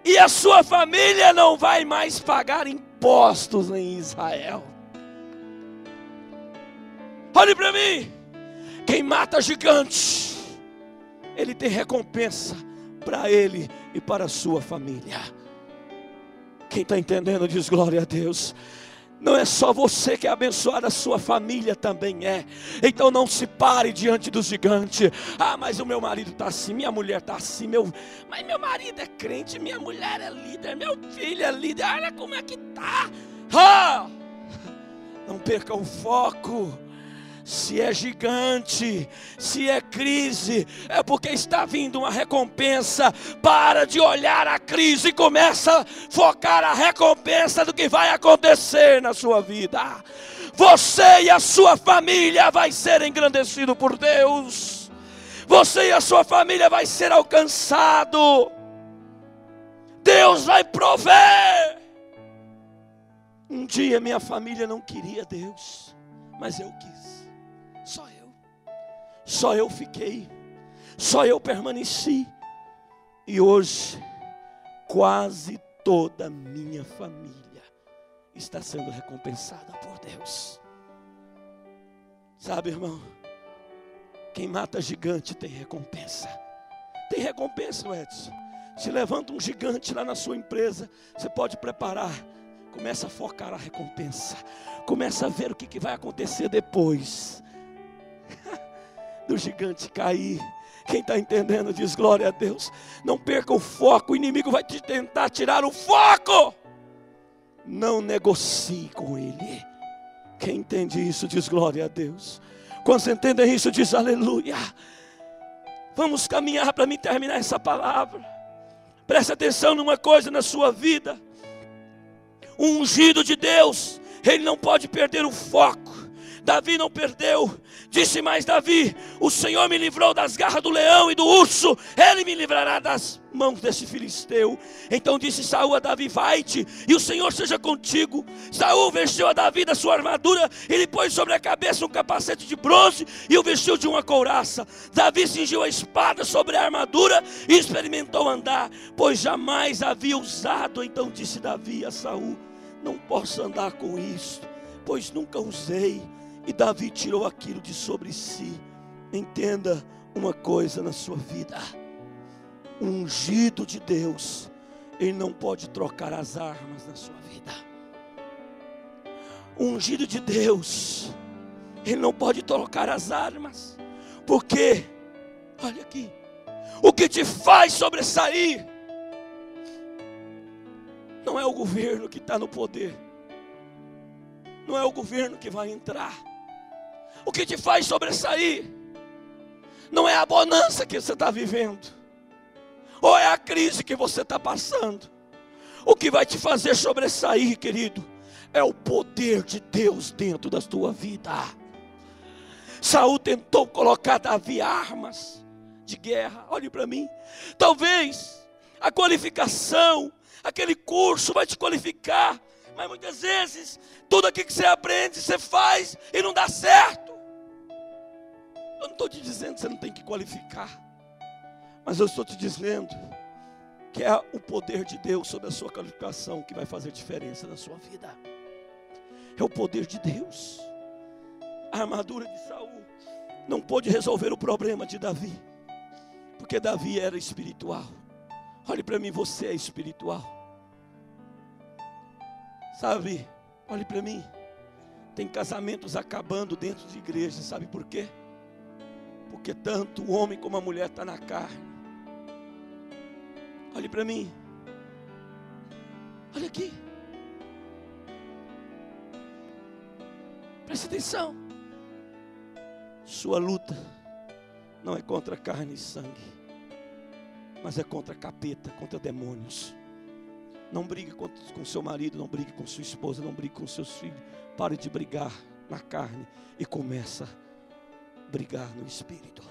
e a sua família não vai mais pagar impostos em Israel. Olhe para mim. Quem mata gigante, ele tem recompensa para ele e para a sua família. Quem está entendendo diz glória a Deus. Não é só você que é abençoado, a sua família também é. Então não se pare diante do gigante. Ah, mas o meu marido está assim, minha mulher está assim, mas meu marido é crente, minha mulher é líder, meu filho é líder, olha como é que está. Ah! Não perca o foco. Se é gigante, se é crise, é porque está vindo uma recompensa. Para de olhar a crise e começa a focar a recompensa do que vai acontecer na sua vida. Você e a sua família vai ser engrandecido por Deus. Você e a sua família vai ser alcançado. Deus vai prover. Um dia minha família não queria Deus, mas eu quis. Só eu fiquei, só eu permaneci. E hoje, quase toda a minha família está sendo recompensada por Deus. Sabe, irmão, quem mata gigante tem recompensa. Tem recompensa, Edson. Se levanta um gigante lá na sua empresa, você pode preparar. Começa a focar a recompensa. Começa a ver o que vai acontecer depois do gigante cair. Quem está entendendo diz glória a Deus. Não perca o foco, o inimigo vai te tentar tirar o foco. Não negocie com ele. Quem entende isso diz glória a Deus. Quando você entende isso diz aleluia. Vamos caminhar para mim terminar essa palavra. Preste atenção numa coisa na sua vida. O ungido de Deus, ele não pode perder o foco. Davi não perdeu. Disse mais Davi: o Senhor me livrou das garras do leão e do urso, Ele me livrará das mãos desse filisteu. Então disse Saul a Davi: vai-te, e o Senhor seja contigo. Saul vestiu a Davi da sua armadura, e lhe pôs sobre a cabeça um capacete de bronze, e o vestiu de uma couraça. Davi cingiu a espada sobre a armadura, e experimentou andar, pois jamais havia usado. Então disse Davi a Saul: não posso andar com isto, pois nunca usei. E Davi tirou aquilo de sobre si. Entenda uma coisa na sua vida: o ungido de Deus, ele não pode trocar as armas na sua vida. O ungido de Deus, ele não pode trocar as armas. Porque, olha aqui, O que te faz sobressair não é o governo que está no poder, não é o governo que vai entrar. O que te faz sobressair não é a bonança que você está vivendo, ou é a crise que você está passando. O que vai te fazer sobressair, querido, é o poder de Deus dentro da tua vida. Saul tentou colocar Davi armas de guerra. Olhe para mim. Talvez a qualificação, aquele curso vai te qualificar, mas muitas vezes tudo aquilo que você aprende, você faz e não dá certo. Eu não estou te dizendo que você não tem que qualificar, mas eu estou te dizendo que é o poder de Deus sobre a sua qualificação que vai fazer diferença na sua vida. É o poder de Deus. A armadura de Saul não pôde resolver o problema de Davi, porque Davi era espiritual. Olhe para mim, você é espiritual. Sabe, olhe para mim. Tem casamentos acabando dentro de igreja, sabe por quê? Porque tanto o homem como a mulher estão na carne. Olhe para mim. Olha aqui. Preste atenção. Sua luta não é contra carne e sangue, mas é contra capeta, contra demônios. Não brigue com seu marido, não brigue com sua esposa, não brigue com seus filhos. Pare de brigar na carne e começa a brigar no espírito.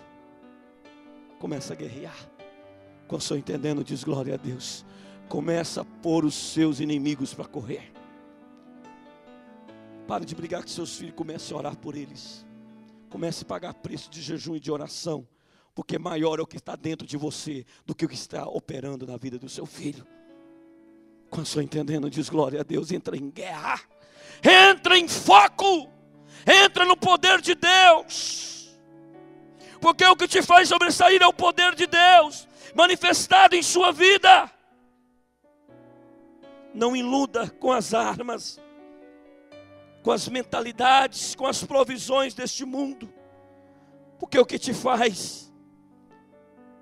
Começa a guerrear. Quando estou entendendo, diz glória a Deus. Começa a pôr os seus inimigos para correr. Pare de brigar com seus filhos, comece a orar por eles. Comece a pagar preço de jejum e de oração, porque maior é o que está dentro de você do que o que está operando na vida do seu filho. Quando estou entendendo, diz glória a Deus. Entra em guerra, entra em foco, entra no poder de Deus, porque o que te faz sobressair é o poder de Deus manifestado em sua vida. Não iluda com as armas, com as mentalidades, com as provisões deste mundo, porque o que te faz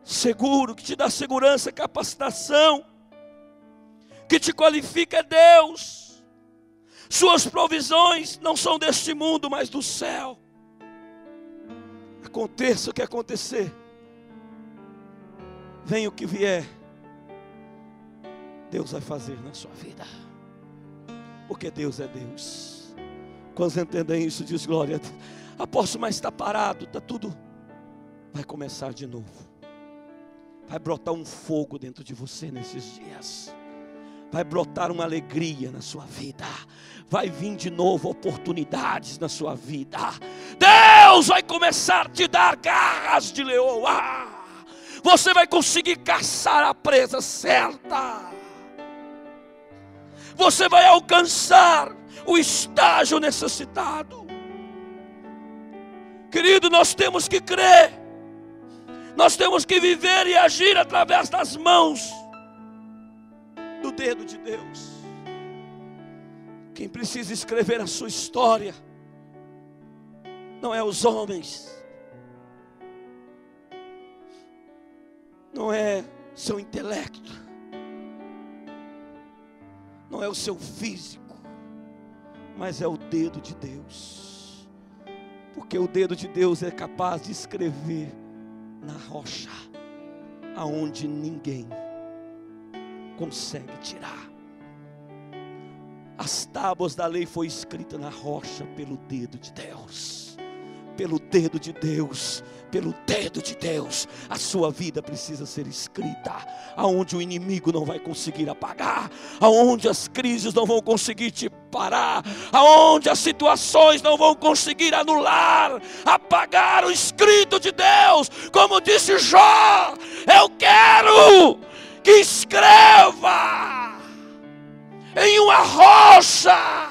seguro, que te dá segurança, capacitação, que te qualifica é Deus. Suas provisões não são deste mundo, mas do céu. Aconteça o que acontecer, venha o que vier, Deus vai fazer na sua vida, porque Deus é Deus. Quando entendem isso, diz glória a Deus. Apóstolo, mas está parado, está tudo. Vai começar de novo. Vai brotar um fogo dentro de você nesses dias. Vai brotar uma alegria na sua vida. Vai vir de novo oportunidades na sua vida. Deus vai começar a te dar garras de leão. Você vai conseguir caçar a presa certa. Você vai alcançar o estágio necessitado. Querido, nós temos que crer. Nós temos que viver e agir através das mãos do dedo de Deus. Quem precisa escrever a sua história não é os homens, não é seu intelecto, não é o seu físico, mas é o dedo de Deus. Porque o dedo de Deus é capaz de escrever na rocha, aonde ninguém consegue tirar. As tábuas da lei foi escrita na rocha pelo dedo de Deus. Pelo dedo de Deus, pelo dedo de Deus, a sua vida precisa ser escrita, aonde o inimigo não vai conseguir apagar, aonde as crises não vão conseguir te parar, aonde as situações não vão conseguir anular, apagar o escrito de Deus. Como disse Jó, eu quero que escreva em uma rocha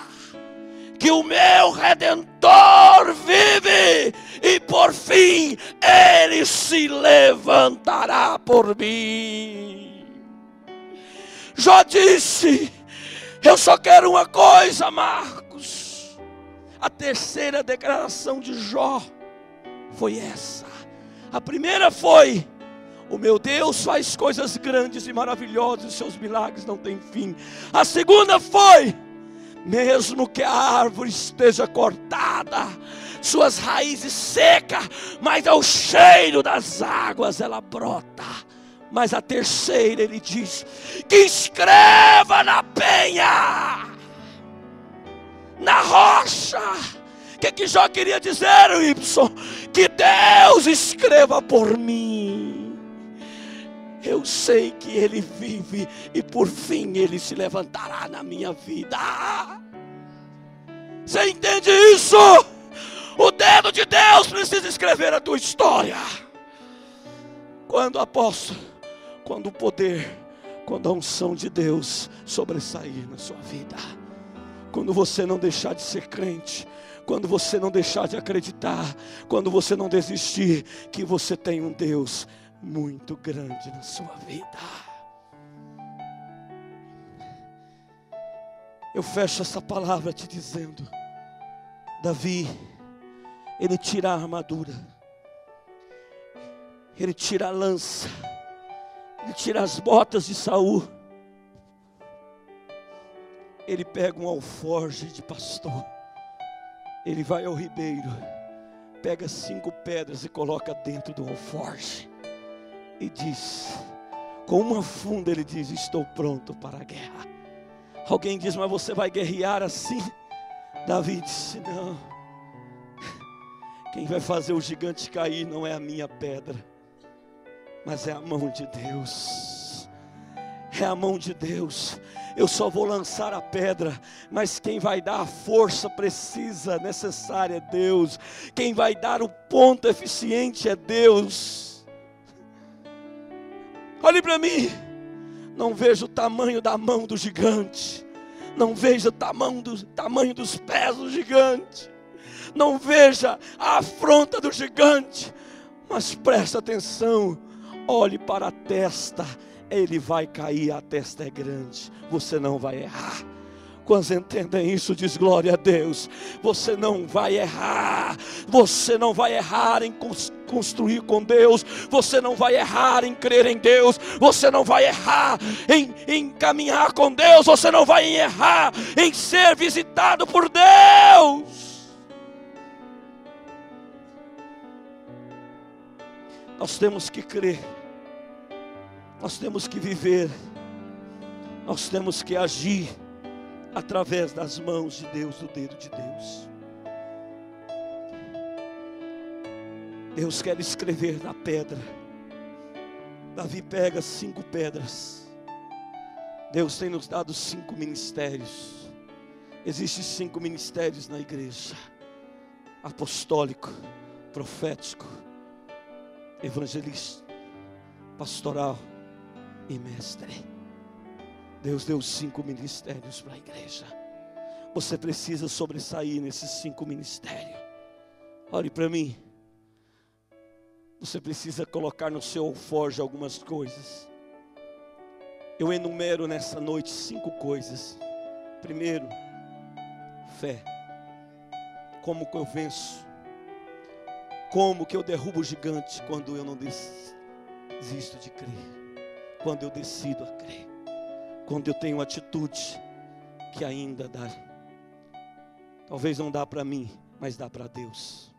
que o meu Redentor vive, e por fim ele se levantará por mim. Jó disse: eu só quero uma coisa, Marcos. A terceira declaração de Jó foi essa. A primeira foi: O meu Deus faz coisas grandes e maravilhosas, os seus milagres não têm fim. A segunda foi: mesmo que a árvore esteja cortada, suas raízes secas, mas ao cheiro das águas ela brota. Mas a terceira ele diz: que escreva na penha, na rocha. O que Jó queria dizer, Y? Que Deus escreva por mim. Eu sei que Ele vive e por fim Ele se levantará na minha vida. Você entende isso? O dedo de Deus precisa escrever a tua história. Quando o apóstolo, quando o poder, quando a unção de Deus sobressair na sua vida, quando você não deixar de ser crente, quando você não deixar de acreditar, quando você não desistir, que você tem um Deus muito grande na sua vida. Eu fecho essa palavra te dizendo: Davi, ele tira a armadura, ele tira a lança, ele tira as botas de Saul, ele pega um alforje de pastor, ele vai ao ribeiro, pega 5 pedras e coloca dentro do alforje, e diz, com uma funda ele diz: estou pronto para a guerra. Alguém diz: mas você vai guerrear assim? Davi disse: não, quem vai fazer o gigante cair não é a minha pedra, mas é a mão de Deus. É a mão de Deus. Eu só vou lançar a pedra, mas quem vai dar a força precisa, necessária é Deus. Quem vai dar o ponto eficiente é Deus. Olhe para mim, não vejo o tamanho da mão do gigante, não veja o tamanho dos pés do gigante, não veja a afronta do gigante, mas preste atenção, olhe para a testa, ele vai cair, a testa é grande, você não vai errar. Quantos entendem isso? Diz glória a Deus. Você não vai errar. Você não vai errar em construir com Deus. Você não vai errar em crer em Deus. Você não vai errar em caminhar com Deus. Você não vai errar em ser visitado por Deus. Nós temos que crer. Nós temos que viver. Nós temos que agir através das mãos de Deus, do dedo de Deus. Deus quer escrever na pedra. Davi pega 5 pedras. Deus tem nos dado 5 ministérios. Existem 5 ministérios na igreja: apostólico, profético, evangelista, pastoral e mestre. Deus deu 5 ministérios para a igreja. Você precisa sobressair nesses 5 ministérios. Olhe para mim. Você precisa colocar no seu alforje algumas coisas. Eu enumero nessa noite 5 coisas. Primeiro, fé. Como que eu venço? Como que eu derrubo o gigante quando eu não desisto de crer? Quando eu decido a crer? Quando eu tenho atitude que ainda dá. Talvez não dá para mim, mas dá para Deus.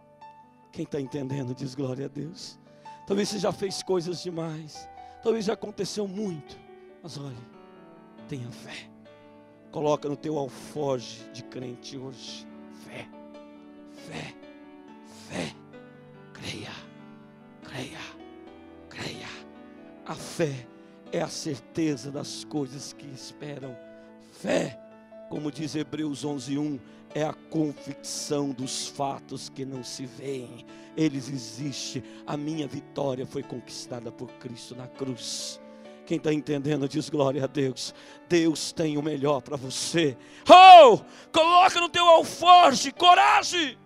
Quem está entendendo diz glória a Deus. Talvez você já fez coisas demais. Talvez já aconteceu muito. Mas olha, tenha fé. Coloca no teu alforje de crente hoje. Fé, fé, fé. Creia, creia, creia. A fé é a certeza das coisas que esperam. Fé, como diz Hebreus 11:1, é a convicção dos fatos que não se veem. Eles existem. A minha vitória foi conquistada por Cristo na cruz. Quem está entendendo diz glória a Deus. Deus tem o melhor para você. Coloca no teu alforje coragem.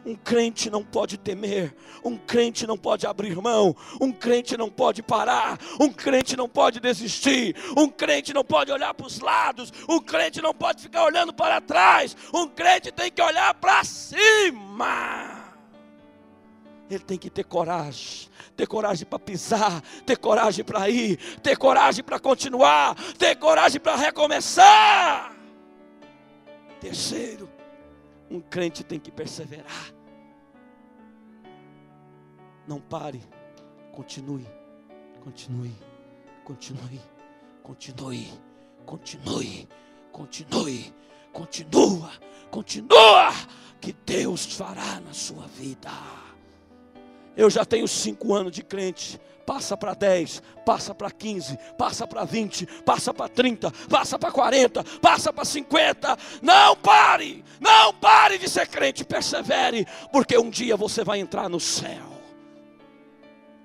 Um crente não pode temer, um crente não pode abrir mão, um crente não pode parar, um crente não pode desistir, um crente não pode olhar para os lados, um crente não pode ficar olhando para trás, um crente tem que olhar para cima. ele tem que ter coragem para pisar, ter coragem para ir, ter coragem para continuar, ter coragem para recomeçar. Terceiro, um crente tem que perseverar. Não pare, continue, continue, continue, continue, continue, continue, continua, continua, que Deus fará na sua vida. Eu já tenho 5 anos de crente. Passa para 10, passa para 15, passa para 20, passa para 30, passa para 40, passa para 50. Não pare de ser crente, persevere, porque um dia você vai entrar no céu.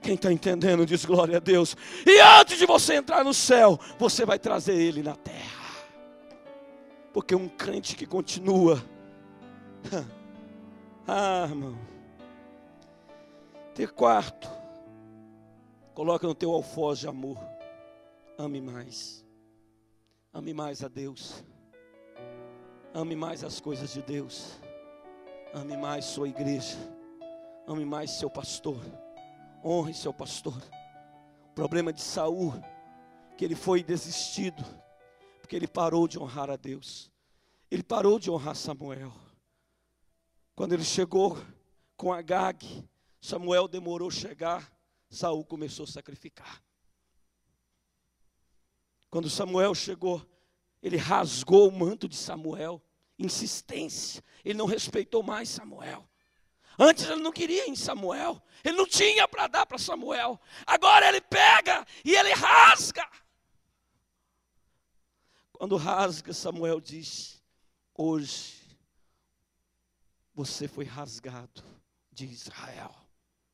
Quem está entendendo diz glória a Deus. E antes de você entrar no céu, você vai trazer ele na terra. Porque um crente que continua, irmão. Quarto, coloca no teu alfoz de amor. Ame mais a Deus, ame mais as coisas de Deus, ame mais sua igreja, ame mais seu pastor, honre seu pastor. O problema de Saul, que ele foi desistido, porque ele parou de honrar a Deus, ele parou de honrar Samuel. Quando ele chegou com Agag, Samuel demorou a chegar, Saul começou a sacrificar. Quando Samuel chegou, ele rasgou o manto de Samuel, insistência, ele não respeitou mais Samuel. Antes ele não queria em Samuel, ele não tinha para dar para Samuel, agora ele pega e ele rasga. Quando rasga, Samuel diz: hoje você foi rasgado de Israel.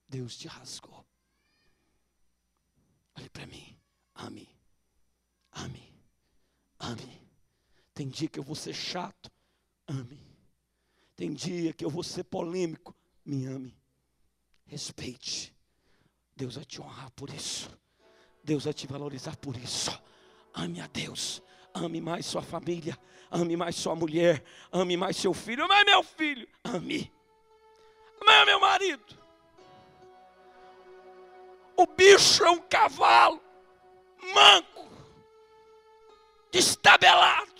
Deus te rasgou. Olhe para mim. Ame. Tem dia que eu vou ser chato. Ame. Tem dia que eu vou ser polêmico. Me ame. Respeite. Deus vai te honrar por isso. Deus vai te valorizar por isso. Ame a Deus. Ame mais sua família. Ame mais sua mulher. Ame mais seu filho. Ame meu filho. Ame meu marido. O bicho é um cavalo manco, destabelado.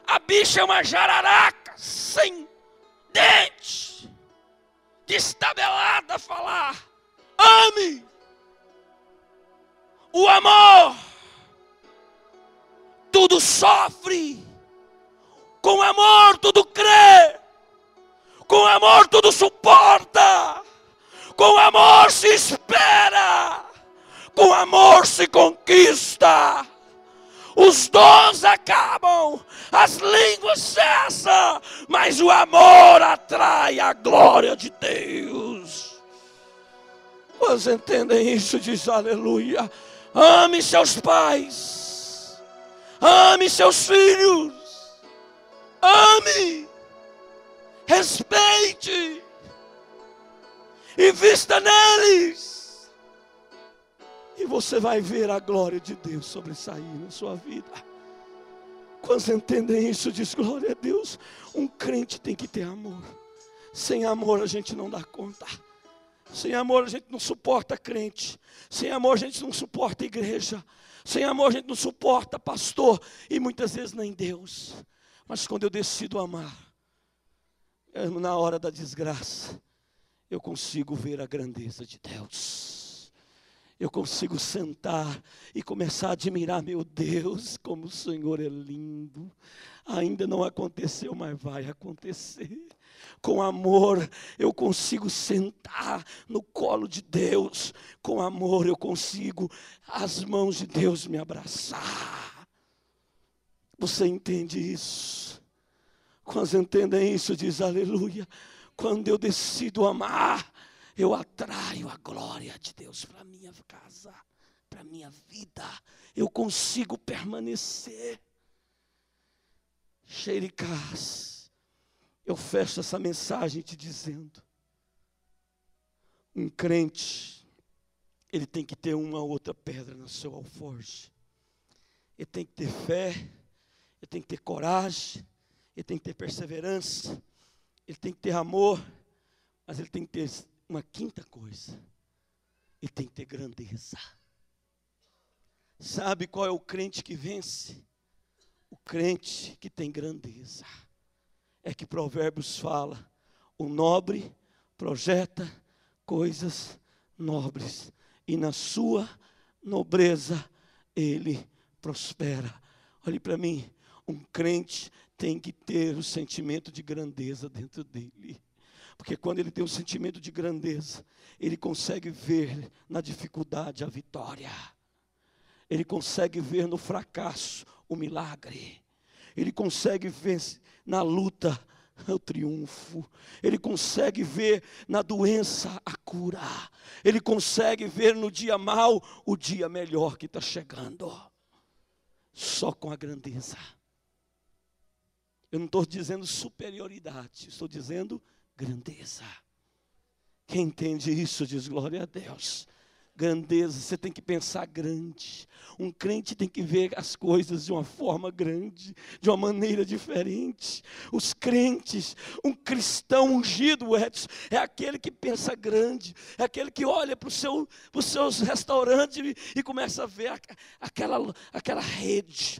A bicha é uma jararaca sem dente, destabelada a falar. Ame. O amor tudo sofre, com amor tudo crê, com amor tudo suporta, com amor se espera, com amor se conquista. Os dons acabam, as línguas cessam, mas o amor atrai a glória de Deus. Quantos entendem isso? Diz aleluia. Ame seus pais, ame seus filhos, ame, respeite, invista neles, e você vai ver a glória de Deus sobressair na sua vida. Quando entendem isso, diz glória a Deus. Um crente tem que ter amor. Sem amor a gente não dá conta. Sem amor a gente não suporta crente. Sem amor a gente não suporta igreja. Sem amor a gente não suporta pastor. E muitas vezes nem Deus. Mas quando eu decido amar, na hora da desgraça, eu consigo ver a grandeza de Deus. Eu consigo sentar e começar a admirar, meu Deus, como o Senhor é lindo. Ainda não aconteceu, mas vai acontecer. Com amor eu consigo sentar no colo de Deus. Com amor eu consigo as mãos de Deus me abraçar. Você entende isso? Quando entendem isso, diz aleluia. Quando eu decido amar, eu atraio a glória de Deus para a minha casa, para a minha vida. Eu consigo permanecer. Xericás, eu fecho essa mensagem te dizendo: um crente, ele tem que ter uma outra pedra no seu alforje. Ele tem que ter fé, ele tem que ter coragem, ele tem que ter perseverança, ele tem que ter amor, Mas ele tem que ter uma quinta coisa. Ele tem que ter grandeza. Sabe qual é o crente que vence? O crente que tem grandeza. É que Provérbios fala, o nobre projeta coisas nobres, e na sua nobreza ele prospera. Olhe para mim, um crente tem que ter o sentimento de grandeza dentro dele. Porque quando ele tem um sentimento de grandeza, ele consegue ver na dificuldade a vitória. Ele consegue ver no fracasso o milagre. Ele consegue ver na luta o triunfo. Ele consegue ver na doença a cura. Ele consegue ver no dia mau o dia melhor que está chegando. Só com a grandeza. Eu não estou dizendo superioridade, estou dizendo grandeza. Quem entende isso diz glória a Deus. Grandeza, você tem que pensar grande. Um crente tem que ver as coisas de uma forma grande, de uma maneira diferente. Os crentes, um cristão ungido, Edson, é aquele que pensa grande, é aquele que olha para os seus restaurantes e começa a ver aquela rede.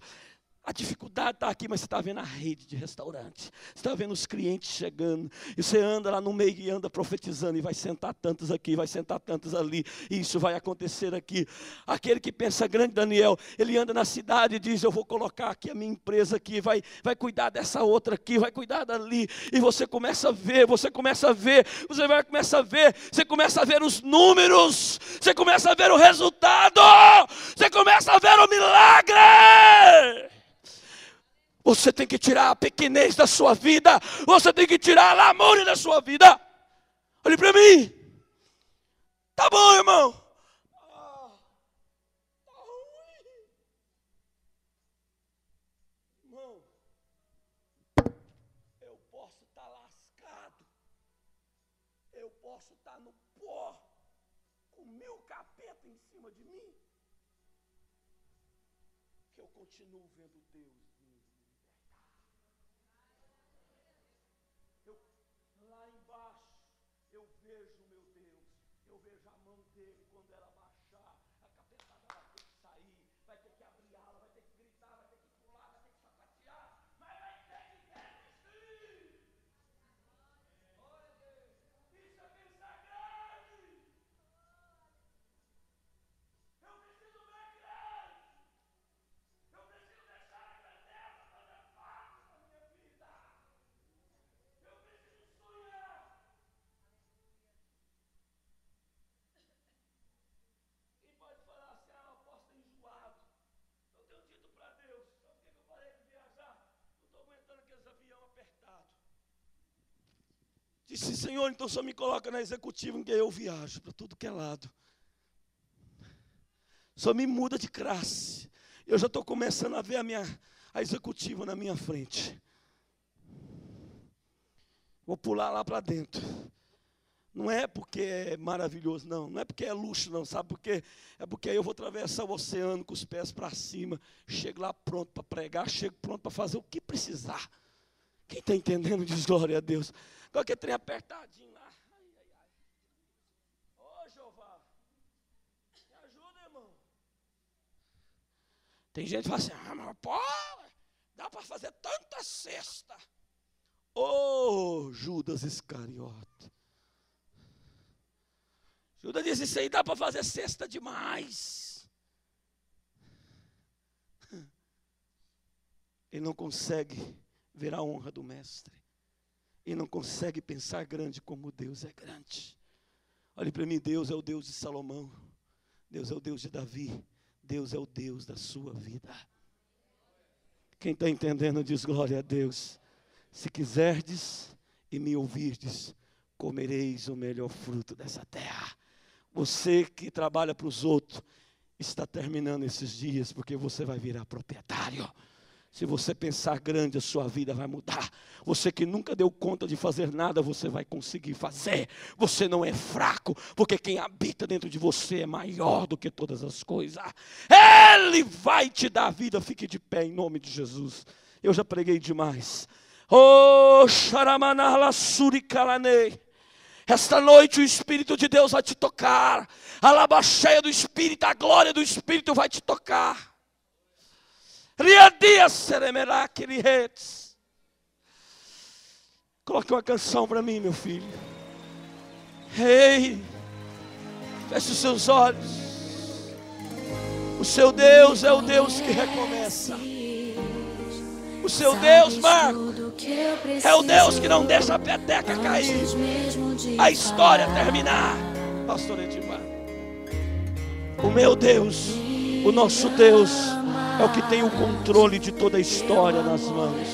A dificuldade está aqui, mas você está vendo a rede de restaurante. Você está vendo os clientes chegando. E você anda lá no meio e anda profetizando. E vai sentar tantos aqui, vai sentar tantos ali. E isso vai acontecer aqui. Aquele que pensa grande, Daniel, ele anda na cidade e diz, eu vou colocar aqui a minha empresa aqui. Vai cuidar dessa outra aqui, vai cuidar dali. E você começa a ver, você começa a ver os números. Você começa a ver o resultado. Você começa a ver o milagre. Você tem que tirar a pequenez da sua vida. Você tem que tirar a lamúria da sua vida. Olhe para mim. Tá bom, irmão. Tá ruim. Irmão, eu posso estar lascado. Eu posso estar no pó. Com 1000 capetas em cima de mim. Que eu continuo vendo Deus. Lá embaixo, eu vejo o meu Deus, eu vejo a mão dele quando ela baixar, a cabeçada vai ter que sair, vai ter que abrir ala, vai ter que gritar, vai ter que pular, vai ter que sapatear, mas vai ter que resistir. Isso é pensar grande. Eu preciso ver grande. Eu preciso deixar a grandeza fazer parte da minha vida. Eu preciso sonhar. Quem pode falar assim, eu posso ter enjoado. Eu tenho dito para Deus, sabe por que eu parei de viajar? Não estou aguentando aqueles aviões apertados. Disse, Senhor, então só me coloca na executiva em que eu viajo, para tudo que é lado. Só me muda de classe. Eu já estou começando a ver a executiva na minha frente. Vou pular lá para dentro. Não é porque é maravilhoso, não. Não é porque é luxo, não. Sabe por quê? É porque aí eu vou atravessar o oceano com os pés para cima. Chego lá pronto para pregar. Chego pronto para fazer o que precisar. Quem está entendendo diz glória a Deus. Agora que trem apertadinho lá. Ô Jeová, me ajuda, irmão. Tem gente que fala assim, mas pô, dá para fazer tanta cesta. Ô Judas Iscariote. Judas disse, isso aí dá para fazer cesta demais. Ele não consegue ver a honra do mestre. Ele não consegue pensar grande como Deus é grande. Olhe para mim, Deus é o Deus de Salomão. Deus é o Deus de Davi. Deus é o Deus da sua vida. Quem está entendendo diz glória a Deus. Se quiserdes e me ouvirdes, comereis o melhor fruto dessa terra. Você que trabalha para os outros, está terminando esses dias, porque você vai virar proprietário. Se você pensar grande, a sua vida vai mudar. Você que nunca deu conta de fazer nada, você vai conseguir fazer. Você não é fraco, porque quem habita dentro de você é maior do que todas as coisas. Ele vai te dar vida. Fique de pé em nome de Jesus. Eu já preguei demais. Oh, Xaramanala Suricalanei. Esta noite o Espírito de Deus vai te tocar. A laba cheia do Espírito, a glória do Espírito vai te tocar. Coloque uma canção para mim, meu filho. Ei, feche os seus olhos. O seu Deus é o Deus que recomeça. O seu Deus, Marco, é o Deus que não deixa a peteca cair, a história terminar. Pastor Edmar, o meu Deus, o nosso Deus, é o que tem o controle de toda a história nas mãos.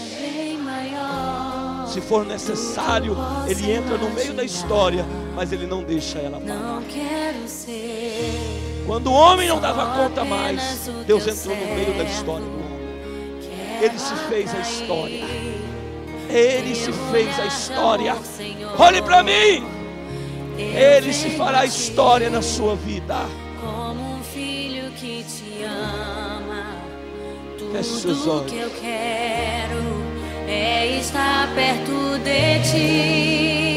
Se for necessário, Ele entra no meio da história, mas Ele não deixa ela parar. Quando o homem não dava conta mais, Deus entrou no meio da história do homem. Ele se fez a história. Ele se fez a história. Olhe para mim. Ele se fará história na sua vida. Como um filho que te ama. Tudo que eu quero é estar perto de ti.